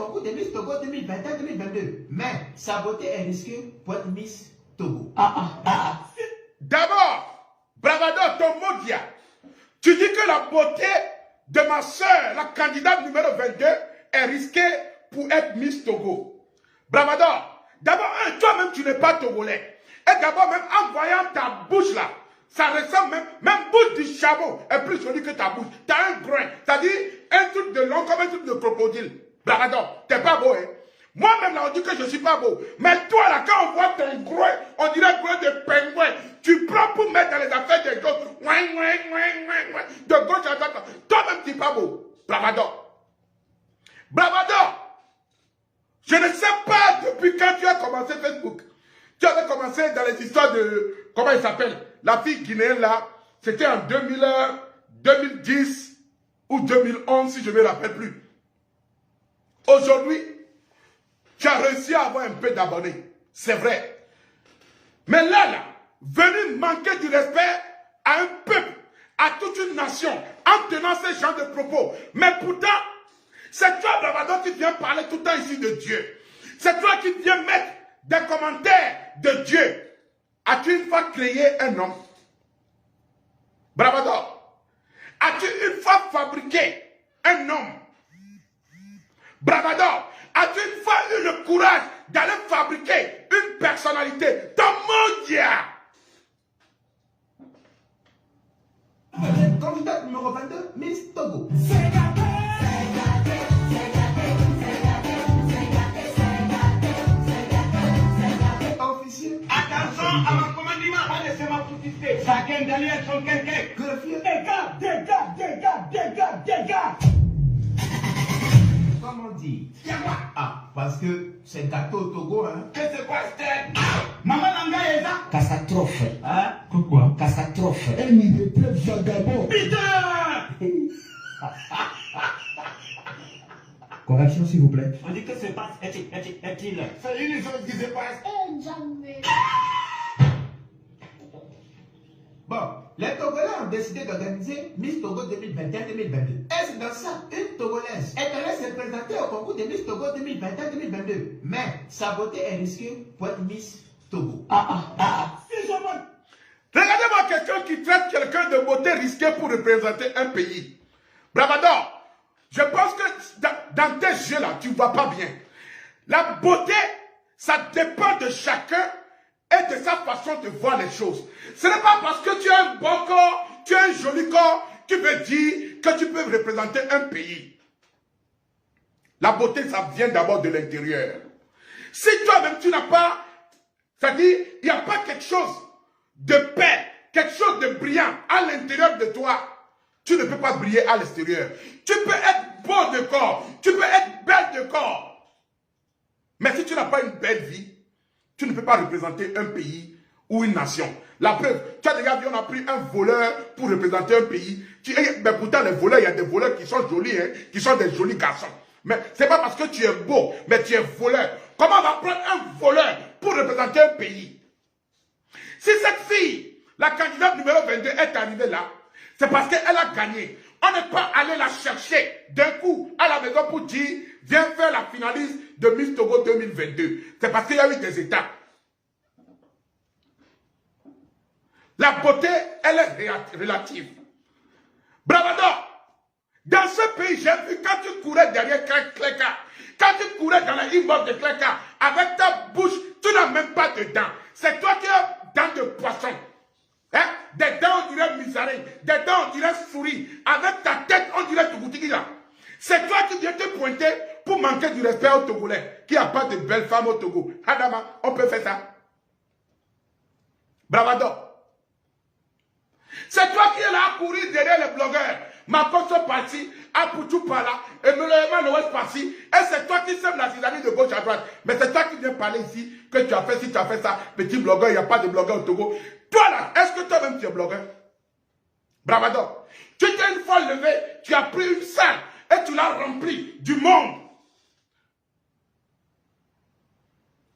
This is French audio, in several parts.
concours de Miss Togo 2021-2022. Mais sa beauté est risquée pour être Miss Togo. D'abord, Bravado Tomodia, tu dis que la beauté de ma soeur, la candidate numéro 22, est risquée pour être Miss Togo. Bravado, d'abord, toi-même, tu n'es pas togolais. Et d'abord, même en voyant ta bouche là, ça ressemble même bouche du chameau est plus jolie que ta bouche. Tu as un grain, c'est-à-dire un truc de long comme un truc de crocodile. Bravado, t'es pas beau, hein. Moi-même, là, on dit que je ne suis pas beau. Mais toi, là, quand on voit ton groin, on dirait un groin de pingouin. Tu prends pour mettre dans les affaires des gosses. De gauche à droite. Toi-même, tu n'es pas beau. Bravado. Bravado. Je ne sais pas depuis quand tu as commencé Facebook. Tu avais commencé dans les histoires de... Comment il s'appelle? La fille guinéenne, là. C'était en 2010 ou 2011, si je ne me rappelle plus. Aujourd'hui, tu as réussi à avoir un peu d'abonnés. C'est vrai. Mais là, venir manquer du respect à un peuple, à toute une nation, en tenant ce genre de propos. Mais pourtant, c'est toi, Bravado, qui viens parler tout le temps ici de Dieu. C'est toi qui viens mettre des commentaires de Dieu. As-tu une fois créé un homme? Bravado. As-tu une fois fabriqué un homme? Bravado. As-tu une fois eu le courage d'aller fabriquer une personnalité? Tomodia. Candidate numéro 22, Miss Togo. Officier. Attention à mon commandement. Laissez-moi profiter. Chacun derrière son quelqu'un. Greffier. Dégâts. Comment dire? Ah, parce que c'est gâteau au Togo, hein. Que c'est quoi cette? Maman Nanga est là. Catastrophe. Hein? Pourquoi? Catastrophe. Ennemi de preuve vagabond. Putain! Correction, s'il vous plaît. On dit que se passe est-il. C'est une chose qui se passe. Bon, les Togolais ont décidé d'organiser Miss Togo 2021-2022. Est-ce dans ça une Togolaise est allée se présenter au concours de Miss Togo 2021-2022? Mais sa beauté est risquée pour être Miss Togo. Si je vois. Regardez-moi quelqu'un qui traite quelqu'un de beauté risquée pour représenter un pays. Bravado, je pense que dans tes yeux là, tu ne vois pas bien. La beauté, ça dépend de chacun et de sa façon de voir les choses. Ce n'est pas parce que tu as un bon corps, tu as un joli corps, qui veut dire que tu peux représenter un pays. La beauté, ça vient d'abord de l'intérieur. Si toi-même, tu n'as pas, c'est-à-dire, il n'y a pas quelque chose de paix, quelque chose de brillant à l'intérieur de toi, tu ne peux pas briller à l'extérieur. Tu peux être beau de corps, tu peux être belle de corps. Mais si tu n'as pas une belle vie, tu ne peux pas représenter un pays ou une nation. La preuve, tu as déjà vu, on a pris un voleur pour représenter un pays. Mais pourtant, les voleurs, il y a des voleurs qui sont jolis, hein, qui sont des jolis garçons. Mais ce n'est pas parce que tu es beau, mais tu es voleur. Comment on va prendre un voleur pour représenter un pays? Si cette fille, la candidate numéro 22, est arrivée là, c'est parce qu'elle a gagné. On n'est pas allé la chercher d'un coup à la maison pour dire, viens faire la finaliste de Miss Togo 2022. C'est parce qu'il y a eu des étapes. La beauté, elle est relative. Bravado, dans ce pays, j'ai vu quand tu courais derrière Cléka, quand tu courais dans la inbox de Cléka, avec ta bouche, tu n'as même pas de dents. C'est toi qui as dents de poisson. Hein? Des dents, on dirait misaré. Des dents, on dirait souris. Avec ta tête, on dirait Tougoutiki là. C'est toi qui viens te pointer pour manquer du respect aux Togolais. Qui n'a pas de belles femmes au Togo. Adama, on peut faire ça. Bravado. C'est toi qui es là à courir derrière les blogueurs. Makoso parti, Apoutou par là, et Meloema Noël parti. Et c'est toi qui sèmes la cisanie de gauche à droite. Mais c'est toi qui viens parler ici que tu as fait ci, tu as fait ça. Petit blogueur, il n'y a pas de blogueur au Togo. Toi là, est-ce que toi-même tu es blogueur? Bravado. Tu t'es une fois levé, tu as pris une salle et tu l'as remplie du monde.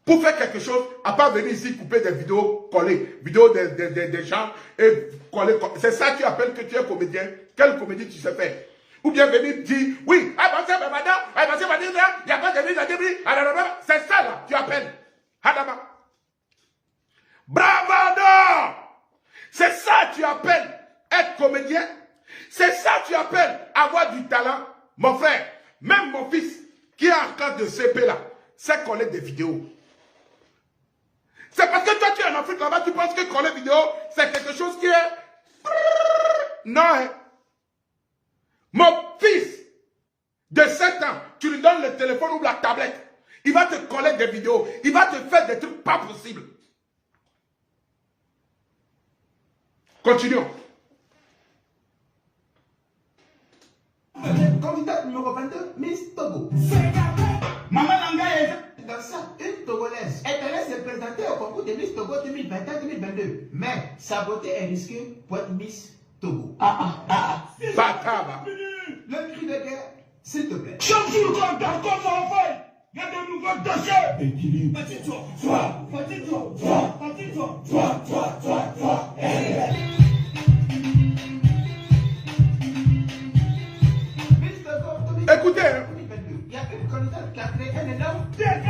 Pour faire quelque chose, à part venir ici couper des vidéos collées, vidéos des gens et coller. C'est ça que tu appelles que tu es comédien. Quelle comédie tu sais faire? Ou bien venir dire, oui, il n'y a pas de qui est en classe de CP là, c'est coller des vidéos. C'est parce que toi tu es en Afrique là-bas, tu penses que coller vidéo, c'est quelque chose qui est... Non, hein. Mon fils de 7 ans, tu lui donnes le téléphone ou la tablette, il va te coller des vidéos, il va te faire des trucs pas possibles. Continuons. Candidat numéro 22, Miss Togo. Maman Langa Dans ça, une Togolaise est allée se présenter au concours de Miss Togo 2021-2022. Mais sa beauté est risquée pour être Miss Togo. Bataba. Le cri de guerre, s'il te plaît. chaque jour qu'on dort comme on fait, il y a de nouveaux dossiers. Équilibre. Petit-toi. Miss Togo 2021-2022. Écoutez, hein. Il y a une candidate qui a créé un énorme Dégage.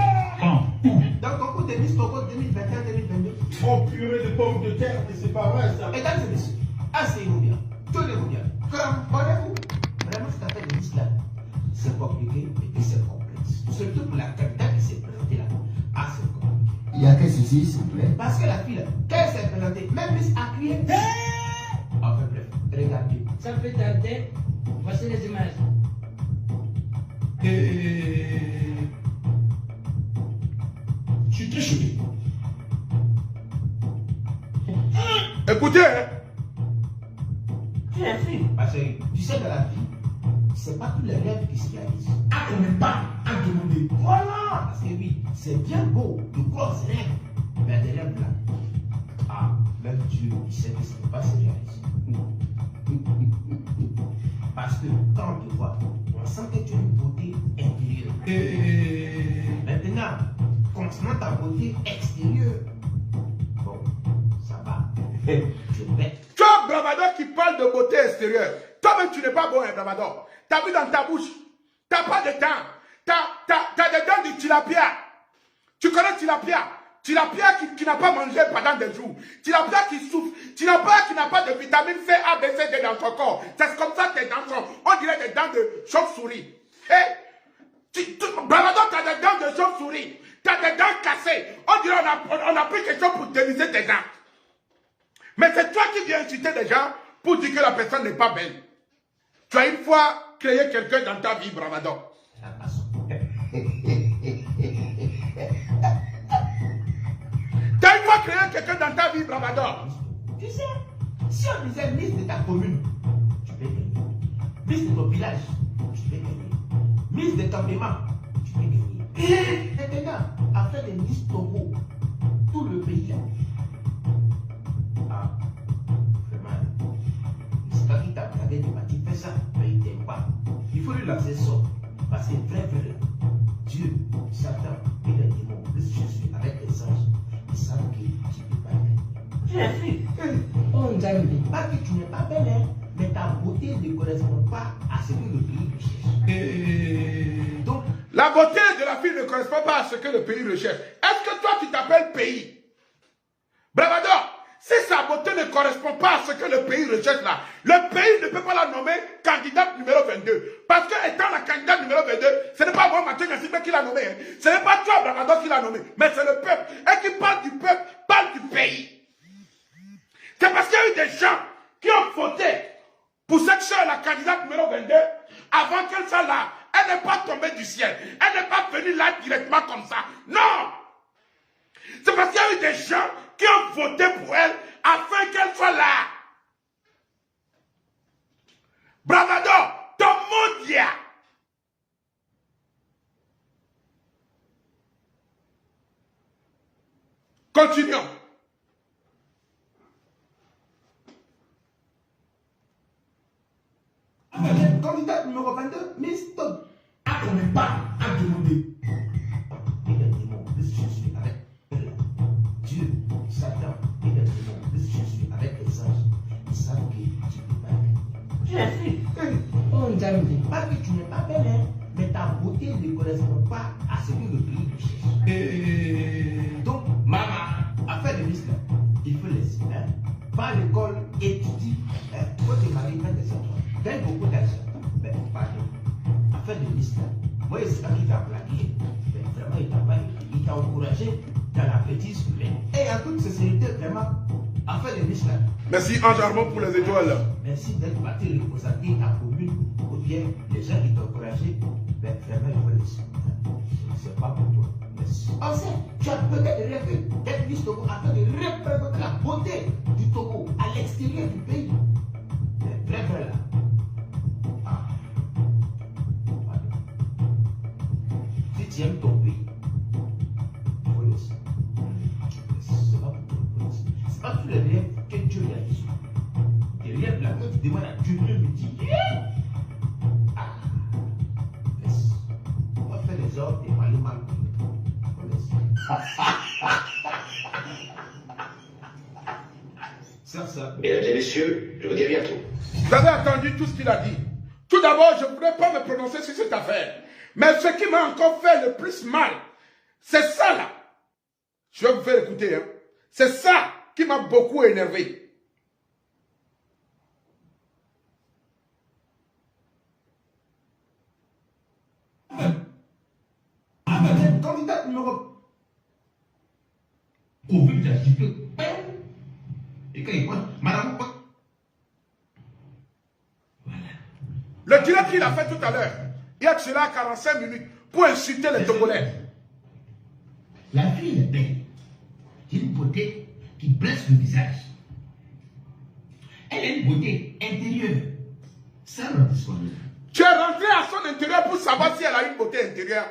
dans le concours de Miss Togo 2021-2022. Oh purée de pommes de terre, mais c'est pas vrai ça. Mesdames et messieurs, asseyez-vous bien, tenez-vous bien. Comprenez-vous? Vraiment, cette affaire de Miss là, c'est compliqué et puis c'est complexe. Surtout pour la candidate qui s'est présentée là. Ah, c'est compliqué. Il y a que ceci, s'il vous plaît. Parce que la fille là, quand elle s'est présentée, même Miss a crié. Enfin bref, regardez. Ça peut tarder. Voici les images. Je suis très choqué. Écoutez, hein. Tu es fille. Parce que tu sais, dans la vie, c'est pas tous les rêves qui se réalisent. Ah, on n'est pas à demander. Voilà. Parce que oui, c'est bien beau de grosses rêves, mais des rêves là. Ah, même Dieu, il sait que ça ne peut pas se réaliser. Parce que quand on te voit, on sent que tu as une beauté intérieure. Maintenant, concernant ta beauté extérieure, bon, ça va. Tu es bête. Tu as Bravador qui parle de beauté extérieure. Toi-même, tu n'es pas bon, hein, Bravador. Tu as vu dans ta bouche. Tu n'as pas de dents. Tu as des dents de tilapia. Tu connais tilapia? Tilapia qui n'a pas mangé pendant des jours. Tilapia qui souffre. Tilapia qui n'a pas de vitamine C, A, B, C, D dans son corps. C'est comme ça que tes dents sont. On dirait des dents de chauve-souris. Bravador, tu as des dents de chauve-souris. Tu as des dents cassées. On dirait on a pris quelque chose pour déliser tes dents. Mais c'est toi qui viens inciter des gens pour dire que la personne n'est pas belle. Tu as une fois créé quelqu'un dans ta vie, Bravador. Tu as une fois créé quelqu'un dans ta vie, Bravador. Tu sais, si on disait Miss de ta commune, tu peux gagner. Miss de ton village, tu peux gagner. Miss de ton dément, tu peux gagner. Et maintenant, afin de Miss Togo, tout le pays là. Ah, vraiment, c'est pas qui t'a regardé de ma fais ça, mais il t'aime pas. Il faut lui lancer ça. Parce que vrai, Dieu, Satan et les démons, plus je suis avec les anges, ils savent que tu ne peux pas gagner. Tu es fille. Oh, Nzambi. Pas que tu n'es pas belle, hein, mais ta beauté ne correspond pas à ce que le pays recherche. Donc, La beauté de la fille ne correspond pas à ce que le pays recherche. Est-ce que toi, tu t'appelles pays? Bravador, si sa beauté ne correspond pas à ce que le pays recherche là, le pays ne peut pas la nommer candidate numéro 22. Parce que étant la candidate numéro 22, ce n'est pas moi, Mathieu Nassibé, qui l'a nommé. Hein. Ce n'est pas toi, Bravador, qui l'a nommé. Mais c'est le peuple. Et qui parle du peuple, parle du pays. C'est parce qu'il y a eu des gens qui ont voté pour cette soeur, la candidate numéro 22, avant qu'elle soit là. Elle n'est pas tombée du ciel. Elle n'est pas venue là directement comme ça. Non! C'est parce qu'il y a eu des gens qui ont voté pour elle afin qu'elle soit là. Bravador, ton monde y a. Continuons. candidat numéro 22, Miss Togo. Ah, on n'est pas à demander. Et les démons, plus je suis avec Dieu, Satan et les démons, plus je suis avec les anges. Ils savent que tu ne peux pas gagner. Tu es fille. Oh, Nzambi. Pas que tu n'es pas belle, hein, mais ta beauté ne correspond pas à ce que le pays recherche. Donc, maman, affaire de Miss là, il faut laisser. Hein. Va à l'école, étudie. Hein. Faut te marier, faire des enfants. Gagne beaucoup d'argent. Mais pardon, affaire de Miss là, moi, je pas qu'il t'a plaqué. Mais vraiment, il t'a encouragé dans la bêtise humaine. Et en toute sincérité, vraiment, à faire des miches là. Merci Ange Armand pour les étoiles. Merci d'être parti représenter ta commune ou bien les gens qui t'ont encouragé. Mais vraiment, c'est pas pour toi. Merci. On sait, tu as peut-être rêvé d'être Miss Togo afin de représenter la beauté du Togo à l'extérieur du pays. Mais vraiment là. Ah. Si tu aimes ton pays, il faut le savoir. C'est pas pour toi. C'est pas tous les rêves que Dieu a dit. Des rêves là, quand tu demandes à Dieu, Dieu me dit. Ah. Laisse. On va faire les ordres et aller mal. Mesdames et messieurs, je vous dis à bientôt. Vous avez entendu tout ce qu'il a dit. Tout d'abord, je ne voudrais pas me prononcer sur cette affaire. Mais ce qui m'a encore fait le plus mal, c'est ça là. Je vais vous faire écouter. Hein. C'est ça qui m'a beaucoup énervé. Candidat numéro. Au vu de la situation. Et quand il voit, madame. Voilà. Le direct qu'il a fait tout à l'heure, il y a de cela 45 minutes pour insulter les Togolais. La fille est belle. C'est une beauté qui blesse le visage. Elle a une beauté intérieure. Ça va disponible. Tu es rentré à son intérieur pour savoir si elle a une beauté intérieure.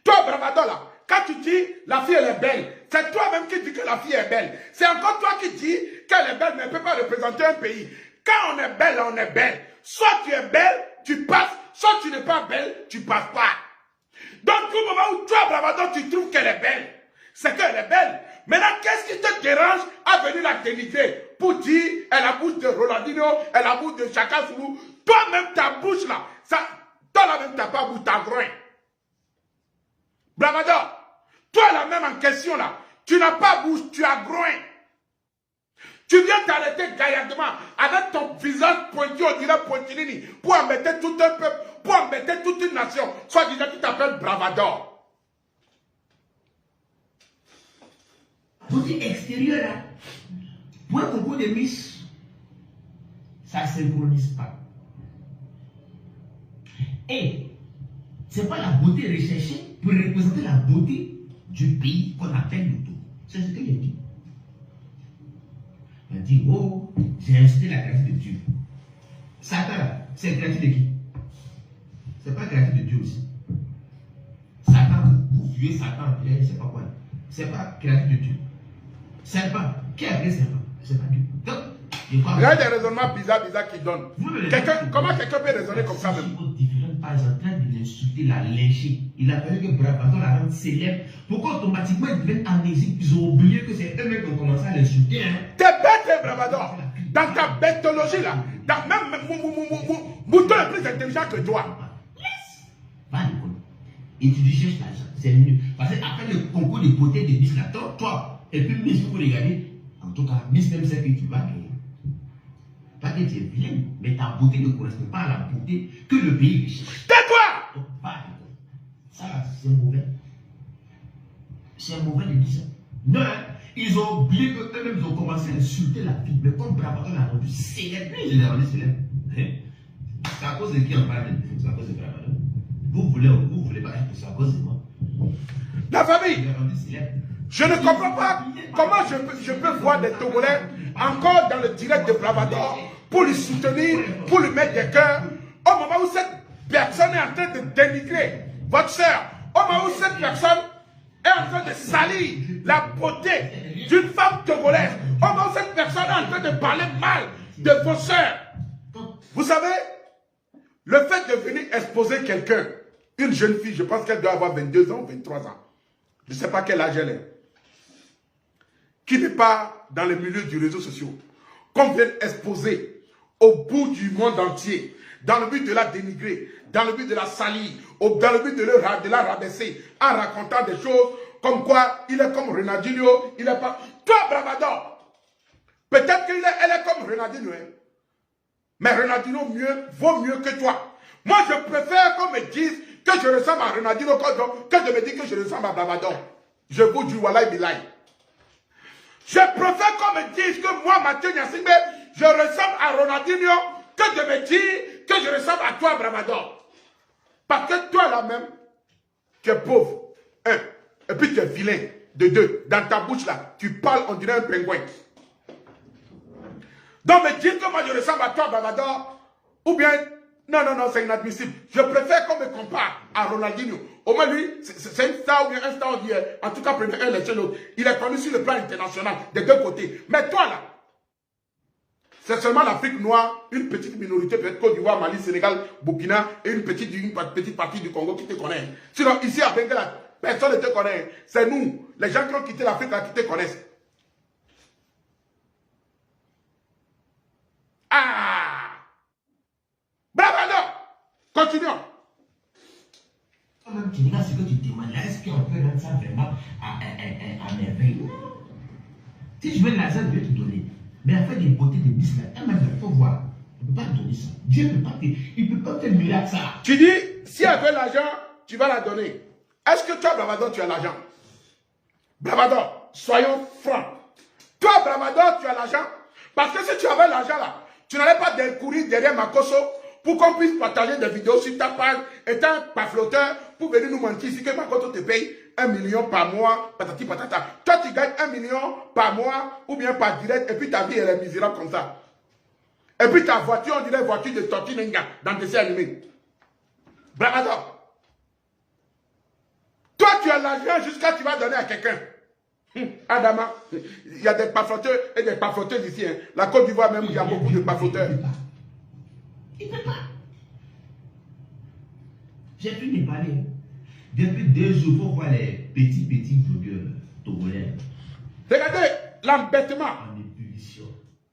Toi, Bravado, là, quand tu dis la fille elle est belle, c'est toi-même qui dis que la fille est belle. C'est encore toi qui dis qu'elle est belle, mais elle ne peut pas représenter un pays. Quand on est belle, on est belle. Soit tu es belle, tu passes, soit tu n'es pas belle, tu passes pas. Donc, au moment où toi, Bravado, tu trouves qu'elle est belle, c'est qu'elle est belle. Maintenant, qu'est-ce qui te dérange à venir la dénigrer pour dire elle a la bouche de Rolandino, elle a la bouche de Chaka Zulu. Toi-même, ta bouche là, ça, toi là même, t'as pas bouche, t'as groin. Bravado, toi là même en question là, tu n'as pas bouche, tu as groin. Tu viens t'arrêter gaillardement avec ton visage pointu, on dirait Pointilini, pour embêter tout un peuple, pour embêter toute une nation, soit disant qui t'appelle Bravador. Beauté extérieure là, pour un concours de Miss, ça ne synchronise pas. Et c'est pas la beauté recherchée pour représenter la beauté du pays qu'on appelle le Togo. C'est ce qu'il a dit. Il a dit, oh, j'ai insulté la grâce de Dieu. Satan là, c'est la grâce de qui? C'est pas la grâce de Dieu aussi. Satan, vous fuyez Satan, je ne sais pas quoi. C'est pas la grâce de Dieu. Serpent, qui a créé serpent? C'est pas Dieu. Donc, il y a des raisonnements bizarres qui donnent. Comment quelqu'un peut raisonner comme ça même? Pas en train de l'insulter, la lyncher. Il a fallu que Bravado la rende célèbre. Pourquoi automatiquement ils deviennent amnésiques? Ils ont oublié que c'est eux-mêmes qui ont commencé à l'insulter. Hein? T'es bête, Bravado. Dans ta bêtologie là, dans même Mouton est plus intelligent que toi. Yes! Va à l'école. Et tu dis cherche l'argent. C'est mieux. Parce qu'après le concours de beauté de Miss là, toi, et puis Miss, vous regardez. En tout cas, Miss même sait que tu vas gagner. Pas que tu es vilaine, mais ta beauté ne correspond pas à la beauté que le pays recherche. Tais-toi! Donc, pas à l'école. Ça là, c'est mauvais. C'est mauvais de dire ça. Non, hein? Ils ont oublié qu'eux-mêmes ils ont commencé à insulter la fille. Mais comme Bravado l'a rendu célèbre, je l'ai rendu célèbre. C'est à cause de qui on parle de c'est à cause de Bravado. Vous voulez pas être c'est à cause de moi. La famille! Je l'ai rendu célèbre. Je ne comprends pas comment je peux voir des Togolais encore dans le direct de Bravador pour lui soutenir, pour lui mettre des cœurs, au moment où cette personne est en train de dénigrer votre soeur, au moment où cette personne est en train de salir la beauté d'une femme togolaise, au moment où cette personne est en train de parler mal de vos soeurs. Vous savez, le fait de venir exposer quelqu'un, une jeune fille, je pense qu'elle doit avoir 22 ans ou 23 ans, je ne sais pas quel âge elle est, qui n'est pas dans les milieux du réseau social, qu'on vient exposer au bout du monde entier, dans le but de la dénigrer, dans le but de la salir, dans le but de la rabaisser, en racontant des choses comme quoi il est comme Renardinho, il est pas... Toi, Bravador, peut-être qu'elle est comme Renardinho, hein? Mais Renardinho vaut mieux que toi. Moi, je préfère qu'on me dise que je ressemble à Ronaldinho, que je me dis que je ressemble à Bravador. Je vous dis, voilà, Bilay. Je préfère qu'on me dise que moi, Mathieu Nyasingbe, je ressemble à Ronaldinho, que de me dire que je ressemble à toi, Bravador. Parce que toi, là même, tu es pauvre. Un. Et puis tu es vilain. De deux. Dans ta bouche, là, tu parles, on dirait un pingouin. Donc, me dire que moi, je ressemble à toi, Bravador, ou bien, non, c'est inadmissible. Je préfère qu'on me compare à Ronaldinho. Au moins, lui, c'est une star ou bien un star d'hier. En tout cas, premier un, les l'autre. Il est connu sur le plan international, des deux côtés. Mais toi, là, c'est seulement l'Afrique noire, une petite minorité, peut-être Côte d'Ivoire, Mali, Sénégal, Burkina, et une petite partie du Congo qui te connaît. Sinon, ici à Bengala, personne ne te connaît. C'est nous, les gens qui ont quitté l'Afrique, qui te connaissent. Ah! Bravo, alors! Continuons. Même tu regardes ce que tu demandes là, est-ce qu'on peut rendre ça vraiment à merveille? Non. Si je veux l'argent, je vais te donner. Mais à faire des beautés de bis là, il faut voir. On ne peut pas donner ça. Dieu ne peut pas te, il ne peut pas te miracle ça. Tu dis, si elle veut l'argent, tu vas la donner. Est-ce que toi, Bravador, tu as l'argent? Bravador, soyons francs. Toi, Bravador, tu as l'argent? Parce que si tu avais l'argent là, tu n'allais pas courir derrière Makosso pour qu'on puisse partager des vidéos sur ta page, étant un pafloteur, pour venir nous mentir ici que Makosso te paye 1 million par mois, patati patata. Toi, tu gagnes 1 million par mois, ou bien par direct, et puis ta vie, elle est misérable comme ça. Et puis ta voiture, on dirait voiture de Tortue Nenga, dans le dessin animé. Bravador. Toi, tu as l'argent jusqu'à ce que tu vas donner à quelqu'un. Adama, il y a des pafloteurs et des pafloteuses ici. Hein. La Côte d'Ivoire même, il y a beaucoup de pafloteurs. Il ne peut pas. J'ai fini de parler. Depuis 2 jours, il faut voir les petits blogueurs togolais. Regardez l'embêtement. En ébullition.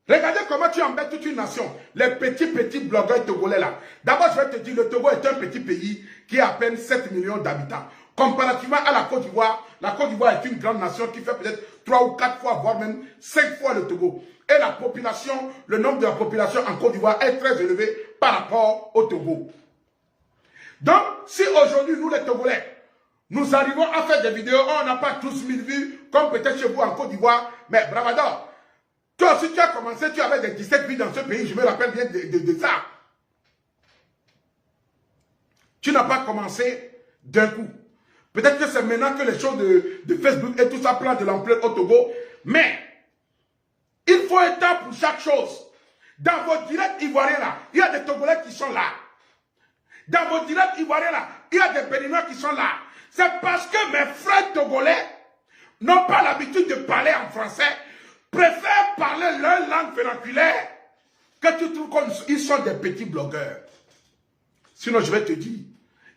Regardez comment tu embêtes toute une nation. Les petits blogueurs togolais là. D'abord, je vais te dire, le Togo est un petit pays qui a à peine 7 millions d'habitants. Comparativement à la Côte d'Ivoire est une grande nation qui fait peut-être 3 ou 4 fois, voire même 5 fois le Togo. Et la population, le nombre de la population en Côte d'Ivoire est très élevé par rapport au Togo. Donc, si aujourd'hui, nous les Togolais, nous arrivons à faire des vidéos, on n'a pas tous 1000 vues, comme peut-être chez vous en Côte d'Ivoire, mais Bravador, toi aussi tu as commencé, tu avais des 17 vues dans ce pays, je me rappelle bien de ça. Tu n'as pas commencé d'un coup. Peut-être que c'est maintenant que les choses de Facebook et tout ça prennent de l'ampleur au Togo, mais il faut un temps pour chaque chose. Dans vos directs ivoiriens là, il y a des Togolais qui sont là. Dans vos directs ivoiriens là, il y a des Béninois qui sont là. C'est parce que mes frères Togolais n'ont pas l'habitude de parler en français, préfèrent parler leur langue vernaculaire, que tu trouves qu'ils sont des petits blogueurs. Sinon, je vais te dire,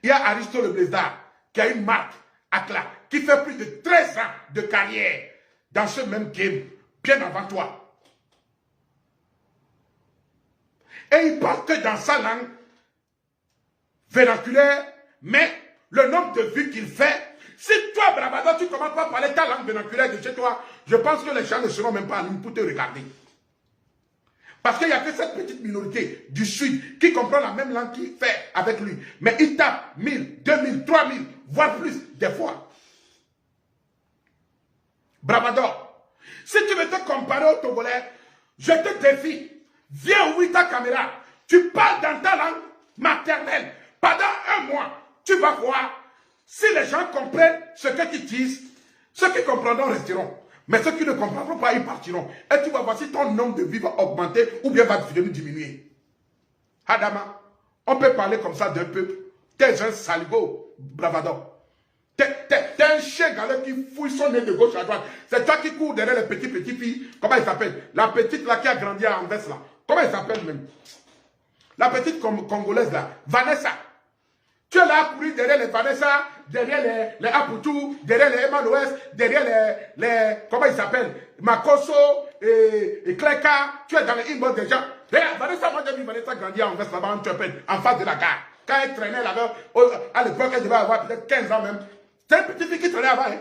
il y a Aristo Le Blézard, qui a une marque, Akla, qui fait plus de 13 ans de carrière dans ce même game, bien avant toi. Et il parle que dans sa langue vernaculaire, mais le nombre de vues qu'il fait, si toi, Bravador, tu ne commences pas à parler ta langue vernaculaire de chez toi, je pense que les gens ne seront même pas en ligne pour te regarder. Parce qu'il n'y a que cette petite minorité du Sud qui comprend la même langue qu'il fait avec lui. Mais il tape 1000, 2000, 3000, voire plus des fois. Bravador, si tu veux te comparer au Togolais, je te défie. Viens ouvrir ta caméra. Tu parles dans ta langue maternelle. Pendant 1 mois, tu vas voir si les gens comprennent ce que tu dis. Ceux qui comprendront resteront. Mais ceux qui ne comprendront pas, ils partiront. Et tu vas voir si ton nombre de vies va augmenter ou bien va diminuer. Adama, on peut parler comme ça d'un peuple. T'es un saligo, Bravador. T'es un chien galeux qui fouille son nez de gauche à droite. C'est toi qui cours derrière les petites filles. Comment elle s'appelle? La petite là qui a grandi à Anvers là. Comment elle s'appelle même? La petite congolaise là. Vanessa. Tu es là à courir derrière les Vanessa, derrière les Aputu, derrière les Emmanuel, derrière les comment ils s'appellent, Makosso et Kleka. Tu es dans les inbox des gens. Regarde, Vanessa, moi j'ai vu Vanessa grandir en veste là-bas en face de la gare. Quand elle traînait là-bas, à l'époque, elle devait avoir peut-être 15 ans même. C'est une petite fille qui traînait avant. Hein?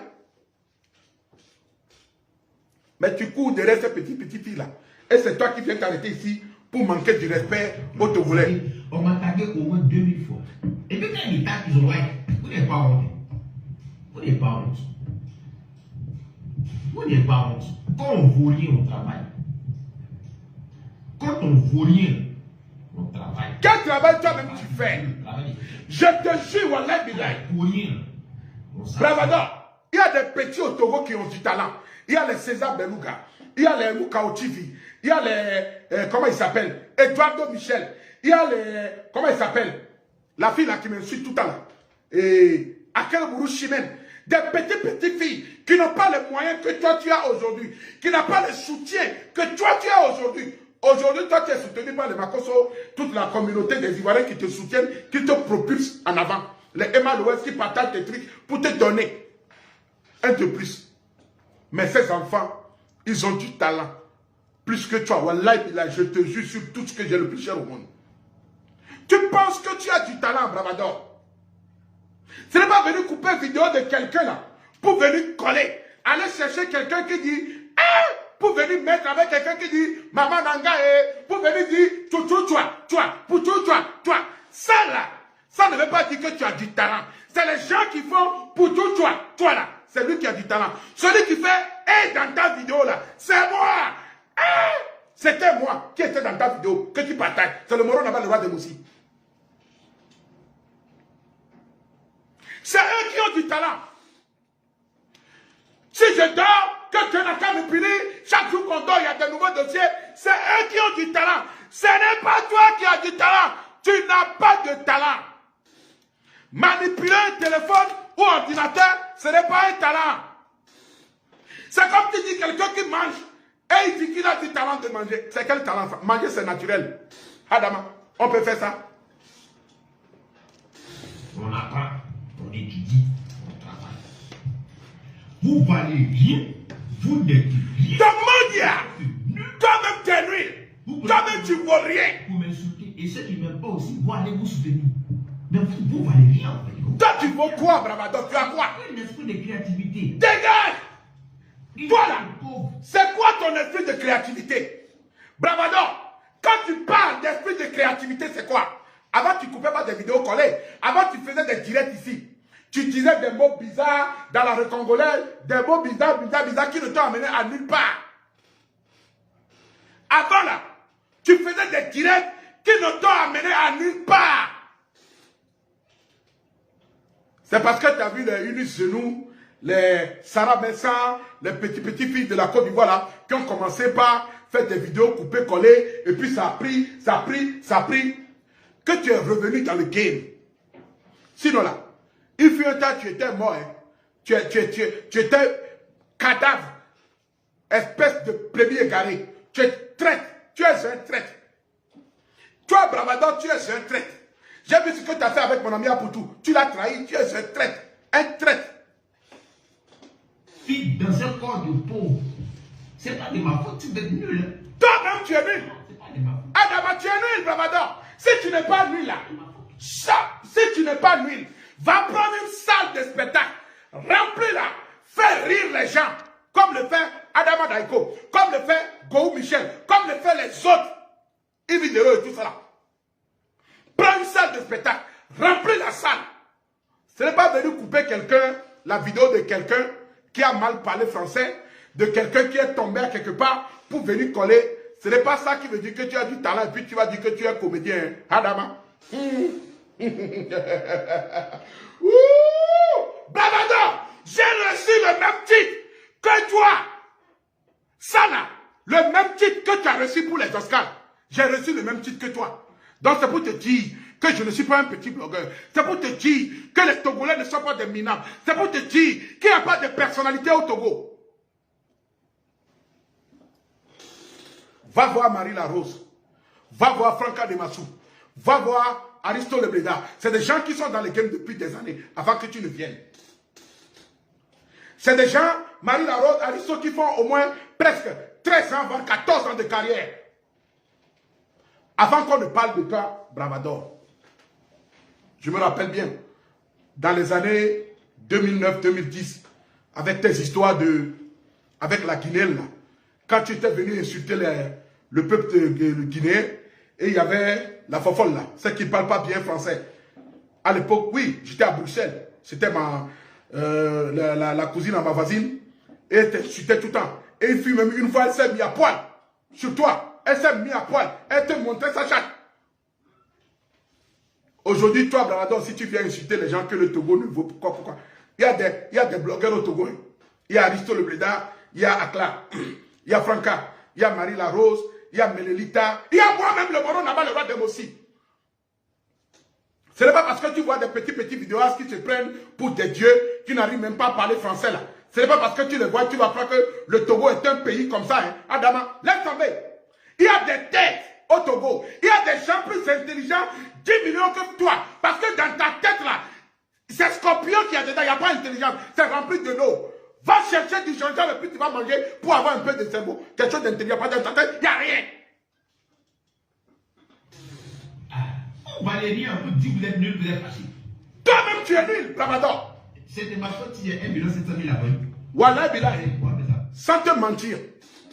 Mais tu cours derrière ces petites filles là. Et c'est toi qui viens t'arrêter ici pour manquer du respect aux Togolais. On m'a tagué au moins 2000 fois. Et puis quand a des tas qui ont like. Vous n'êtes pas honte. Vous n'êtes pas honte. Vous n'êtes pas honte. Quand on vaut rien au travail, quand on vaut rien au travail, Quel travail toi-même tu fais? Je te jure, Wallah Bilay. pour rien. Bravador, il y a des petits au Togo qui ont du talent. Il y a les César Beluga, il y a les Mukao TV, il y a les, comment il s'appelle, Eduardo Michel, il y a les, comment il s'appelle, la fille là qui me suit tout à l'heure, et Akel Bourou Chimène, des petites filles qui n'ont pas les moyens que toi tu as aujourd'hui, qui n'ont pas le soutien que toi tu as aujourd'hui. Aujourd'hui, toi tu es soutenu par les Makoso, toute la communauté des Ivoiriens qui te soutiennent, qui te propulsent en avant. Les Emma Louest qui partagent tes trucs pour te donner un de plus. Mais ces enfants, ils ont du talent. Plus que toi. Wallahi billah, je te jure sur tout ce que j'ai le plus cher au monde. Tu penses que tu as du talent, Bravador. Ce n'est pas venir couper une vidéo de quelqu'un là, pour venir coller. Aller chercher quelqu'un qui dit, ah, pour venir mettre avec quelqu'un qui dit, maman nanga, pour venir dire, toi. Ça là, ça ne veut pas dire que tu as du talent. C'est les gens qui font pour toi là. C'est lui qui a du talent. Celui qui fait, dans ta vidéo là, c'est moi. C'était moi qui était dans ta vidéo, que tu partages. C'est le Moro Naba, le roi de Moussi. C'est eux qui ont du talent. Si je dors, que tu n'as qu'à me piler, chaque jour qu'on dort, il y a de nouveaux dossiers. C'est eux qui ont du talent. Ce n'est pas toi qui as du talent. Tu n'as pas de talent. Manipuler un téléphone ou ordinateur, ce n'est pas un talent. C'est comme tu dis quelqu'un qui mange et il dit qu'il a du talent de manger. C'est quel talent ça? Manger, c'est naturel. Adama, on peut faire ça. On apprend, on étudie, on travaille. Vous valez rien, vous n'êtes rien. Toi-même t'es nul. Toi-même tu ne vaux rien. Vous m'insultez. Et ceux qui ne m'aiment pas aussi, vous allez vous soutenir. Mais vous valez rien en fait. Toi tu vaux quoi, Bravador? Tu as quoi? Un esprit de créativité. Dégage! Toi là, c'est quoi ton esprit de créativité? Bravador, quand tu parles d'esprit de créativité, c'est quoi? Avant tu coupais pas des vidéos collées. Avant tu faisais des directs ici. Tu disais des mots bizarres dans la rue congolaise, des mots bizarres qui ne t'ont amené à nulle part. Avant là, tu faisais des directs qui ne t'ont amené à nulle part. C'est parce que tu as vu les Unis Genou, les Sarah Messa, les petits filles de la Côte d'Ivoire là, qui ont commencé par faire des vidéos coupées, collées, et puis ça a pris, que tu es revenu dans le game. Sinon là, il fut un temps, tu étais mort, hein. Tu étais cadavre, espèce de premier égaré. Tu es traître, tu es un traître. Toi, Bravador, tu es un traître. J'ai vu ce que tu as fait avec mon ami Apoutou. Tu l'as trahi, tu es un traître. Un traître. Fille dans un corps de pauvre. C'est pas de ma faute, tu es nul. Toi-même, tu es nul. C'est pas de ma faute. Adama, tu es nul, Bravador. Si tu n'es pas nul là, si tu n'es pas nul, va prendre une salle de spectacle, remplis-la, fais rire les gens, comme le fait Adama Daiko, comme le fait Gou Michel, comme le fait les autres, Ividero et tout ça là. Prends une salle de spectacle, remplis la salle. Ce n'est pas venu couper quelqu'un, la vidéo de quelqu'un qui a mal parlé français, de quelqu'un qui est tombé à quelque part pour venir coller. Ce n'est pas ça qui veut dire que tu as du talent et puis tu vas dire que tu es comédien. Adama. Bravador, j'ai reçu le même titre que toi. Sana, le même titre que tu as reçu pour les Oscars. J'ai reçu le même titre que toi. Donc c'est pour te dire que je ne suis pas un petit blogueur. C'est pour te dire que les Togolais ne sont pas des minables. C'est pour te dire qu'il n'y a pas de personnalité au Togo. Va voir Marie Larose. Va voir Franca Demassou. Va voir Aristo Lebreda. C'est des gens qui sont dans le game depuis des années, avant que tu ne viennes. C'est des gens, Marie Larose, Aristo, qui font au moins presque 13 ans, voire 14 ans de carrière. Avant qu'on ne parle de toi, Bravador. Je me rappelle bien, dans les années 2009-2010, avec tes histoires avec la Guinée, là, quand tu étais venu insulter le peuple guinéen, et il y avait la fofolle là, celle qui ne parle pas bien français. À l'époque, oui, j'étais à Bruxelles. C'était la cousine à ma voisine. Et elle t'insultait tout le temps. Et une fille, même une fois, elle s'est mise à poil sur toi. Elle s'est mise à poil. Elle te montrait sa chatte. Aujourd'hui, toi, Bravado, si tu viens insulter les gens que le Togo ne vaut pourquoi? Il y a des blogueurs au Togo. Il y a Aristo Le Blédard, il y a Akla, il y a Franca, il y a Marie Larose, il y a Melelita, il y a moi-même le baron là-bas, le roi des Mossi. Ce n'est pas parce que tu vois des petits vidéastes qui se prennent pour des dieux, qui n'arrivent même pas à parler français là. Ce n'est pas parce que tu les vois, tu vas croire que le Togo est un pays comme ça. Hein. Adama, laisse tomber. Il y a des têtes au Togo. Il y a des gens plus intelligents, 10 millions que toi. Parce que dans ta tête là, c'est Scorpion qui a dedans, il n'y a pas d'intelligence. C'est rempli de l'eau. Va chercher du gingembre et puis tu vas manger pour avoir un peu de cerveau. Quelque chose d'intelligent. Pas dans ta tête, il n'y a rien. Valérie, on vous dit que vous êtes nul, vous êtes facile. Toi-même, tu es nul, Bravador. C'était ma faute s'il y a 1 700 000 abonnés. Wallah, Billah. Sans te mentir,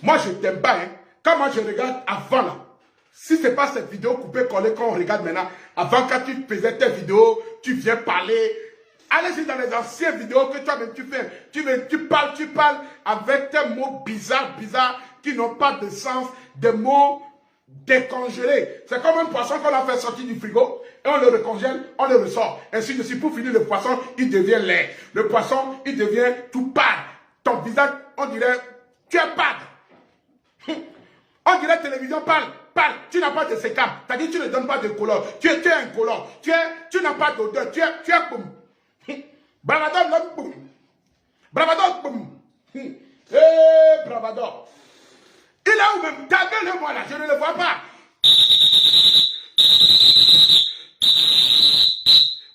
moi je t'aime pas. Hein. Quand moi je regarde avant là, si ce n'est pas cette vidéo coupée collée qu'on regarde maintenant, avant quand tu faisais tes vidéos, tu viens parler. Allez-y dans les anciennes vidéos que toi-même tu fais. Tu parles avec tes mots bizarres, qui n'ont pas de sens, des mots décongelés. C'est comme un poisson qu'on a fait sortir du frigo et on le recongèle, on le ressort. Ainsi de suite, pour finir, le poisson, il devient lait. Le poisson, il devient tout pâle. Ton visage, on dirait, tu es pâle. On dirait télévision pâle. Tu n'as pas de sécam. C'est-à-dire tu ne donnes pas de couleur. Tu es incolore. Tu n'as pas d'odeur. Tu es boum. Bravador, l'homme boum. Bravador, boum. Bravador. Il est où même? Taguez-le-moi là, je ne le vois pas.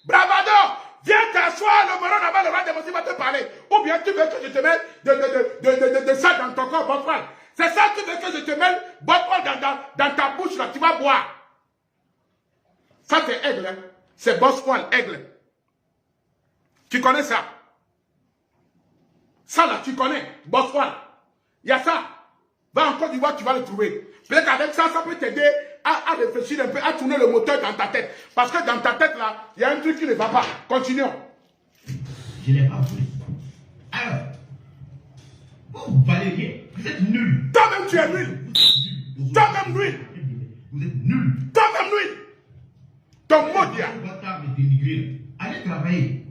Bravador, viens t'asseoir, le baron là-bas, le roi des Mossi va te parler. Ou bien tu veux que je te mette de ça dans ton corps, Botwal. C'est ça que tu veux que je te mette, Botwal, dans ta bouche là, tu vas boire. Ça c'est aigle, hein? C'est Botwal, aigle. Tu connais ça? Ça là, tu connais, Botwal. Il y a ça. Va en Côte d'Ivoire, tu vas le trouver. Peut-être qu'avec ça, ça peut t'aider à réfléchir un peu, à tourner le moteur dans ta tête. Parce que dans ta tête, là, il y a un truc qui ne va pas. Continuons. Je n'ai pas voulu. Alors, vous Valérie, vous êtes nul. Toi-même, tu es nul. Toi-même, nul. Vous êtes nul. Toi-même, nul. Ton mot dit. Allez travailler.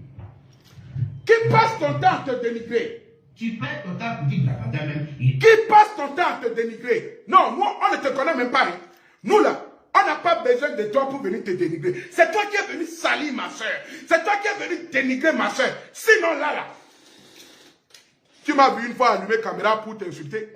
Qui passe ton temps à te dénigrer? Tu perds ton temps pour dire Bravador même. Qui passe ton temps à te dénigrer? Non, nous, on ne te connaît même pas. Hein. Nous, là, on n'a pas besoin de toi pour venir te dénigrer. C'est toi qui es venu salir ma soeur. C'est toi qui es venu dénigrer ma soeur. Sinon, là, tu m'as vu une fois allumer caméra pour t'insulter.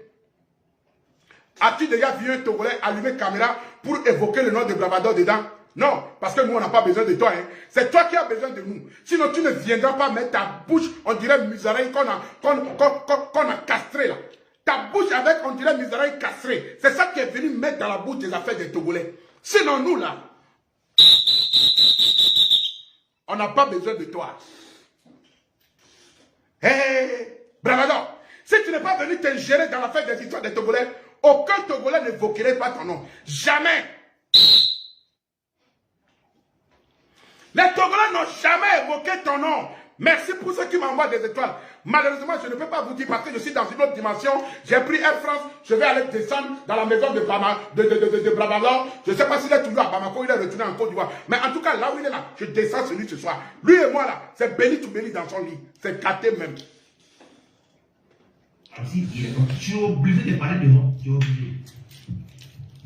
As-tu déjà vu un Togolais allumer caméra pour évoquer le nom de Bravador dedans? Non, parce que nous, on n'a pas besoin de toi. Hein. C'est toi qui as besoin de nous. Sinon, tu ne viendras pas mettre ta bouche, on dirait musaraï qu'on a castré là. Ta bouche avec, on dirait musaraï castré. C'est ça qui est venu mettre dans la bouche des affaires des Togolais. Sinon, nous là, on n'a pas besoin de toi. Hé, Bravador, si tu n'es pas venu t'ingérer dans l'affaire des histoires des Togolais, aucun Togolais n'évoquerait pas ton nom. Jamais. Les Togolais n'ont jamais évoqué ton nom. Merci pour ceux qui m'envoient des étoiles. Malheureusement, je ne peux pas vous dire parce que je suis dans une autre dimension. J'ai pris Air France. Je vais aller descendre dans la maison de Bravador. Je ne sais pas s'il est toujours à Bamako, il est retourné en Côte d'Ivoire. Mais en tout cas, là où il est là, je descends sur lui ce soir. Lui et moi là, c'est béni tout béni dans son lit. C'est gâté même. Si tu es obligé de parler de moi, tu es obligé.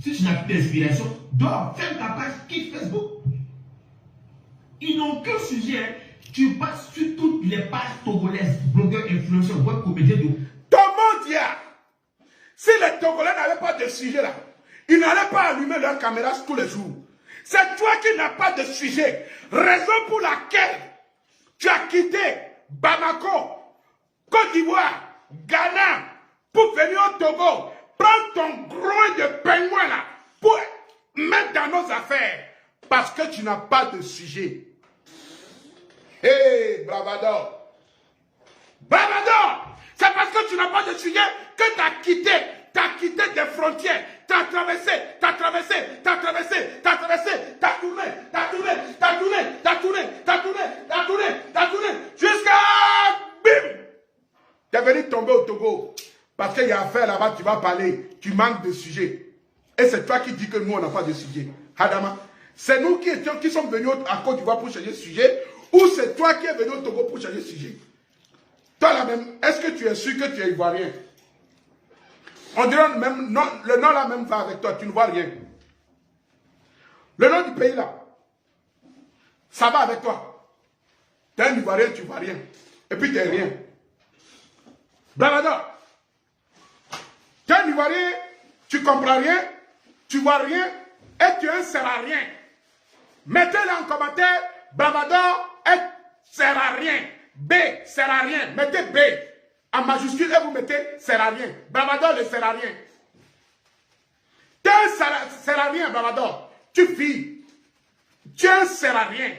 Si tu n'as plus d'inspiration, dors, ferme ta page, quitte Facebook. Ils n'ont qu'un sujet. Tu passes sur toutes les pages togolaises, blogueurs, influenceurs, web comédiens de. Comment dire? Si les Togolais n'avaient pas de sujet là, ils n'allaient pas allumer leur caméra tous les jours. C'est toi qui n'as pas de sujet. Raison pour laquelle tu as quitté Bamako, Côte d'Ivoire, Ghana, pour venir au Togo, prendre ton groin de pingouin là, pour mettre dans nos affaires. Parce que tu n'as pas de sujet. Hé, Bravador. Bravador, c'est parce que tu n'as pas de sujet que tu as quitté des frontières. Tu as traversé, tu as tourné, Tu es venu tomber au Togo. Parce qu'il y a affaire là-bas, tu vas parler. Tu manques de sujet. Et c'est toi qui dis que nous, on n'a pas de sujet. Hadama, c'est nous qui sommes venus à Côte d'Ivoire pour changer de sujet, ou c'est toi qui es venu au Togo pour changer de sujet? Toi là même, est-ce que tu es sûr que tu es ivoirien? On dirait même, non, le nom là même va avec toi, tu ne vois rien. Le nom du pays là, ça va avec toi. Tu es un ivoirien, tu ne vois rien. Et puis tu n'es rien. Bravado. Tu es un ivoirien, tu ne comprends rien, tu ne vois rien, et tu ne sers à rien. Mettez-le en commentaire, Bravado sert à rien. B sert à rien. Mettez B en majuscule et vous mettez sert à rien. Bravado ne sert à rien. Tu sert à rien, Bravado. Tu vis. Tu ne sert à rien.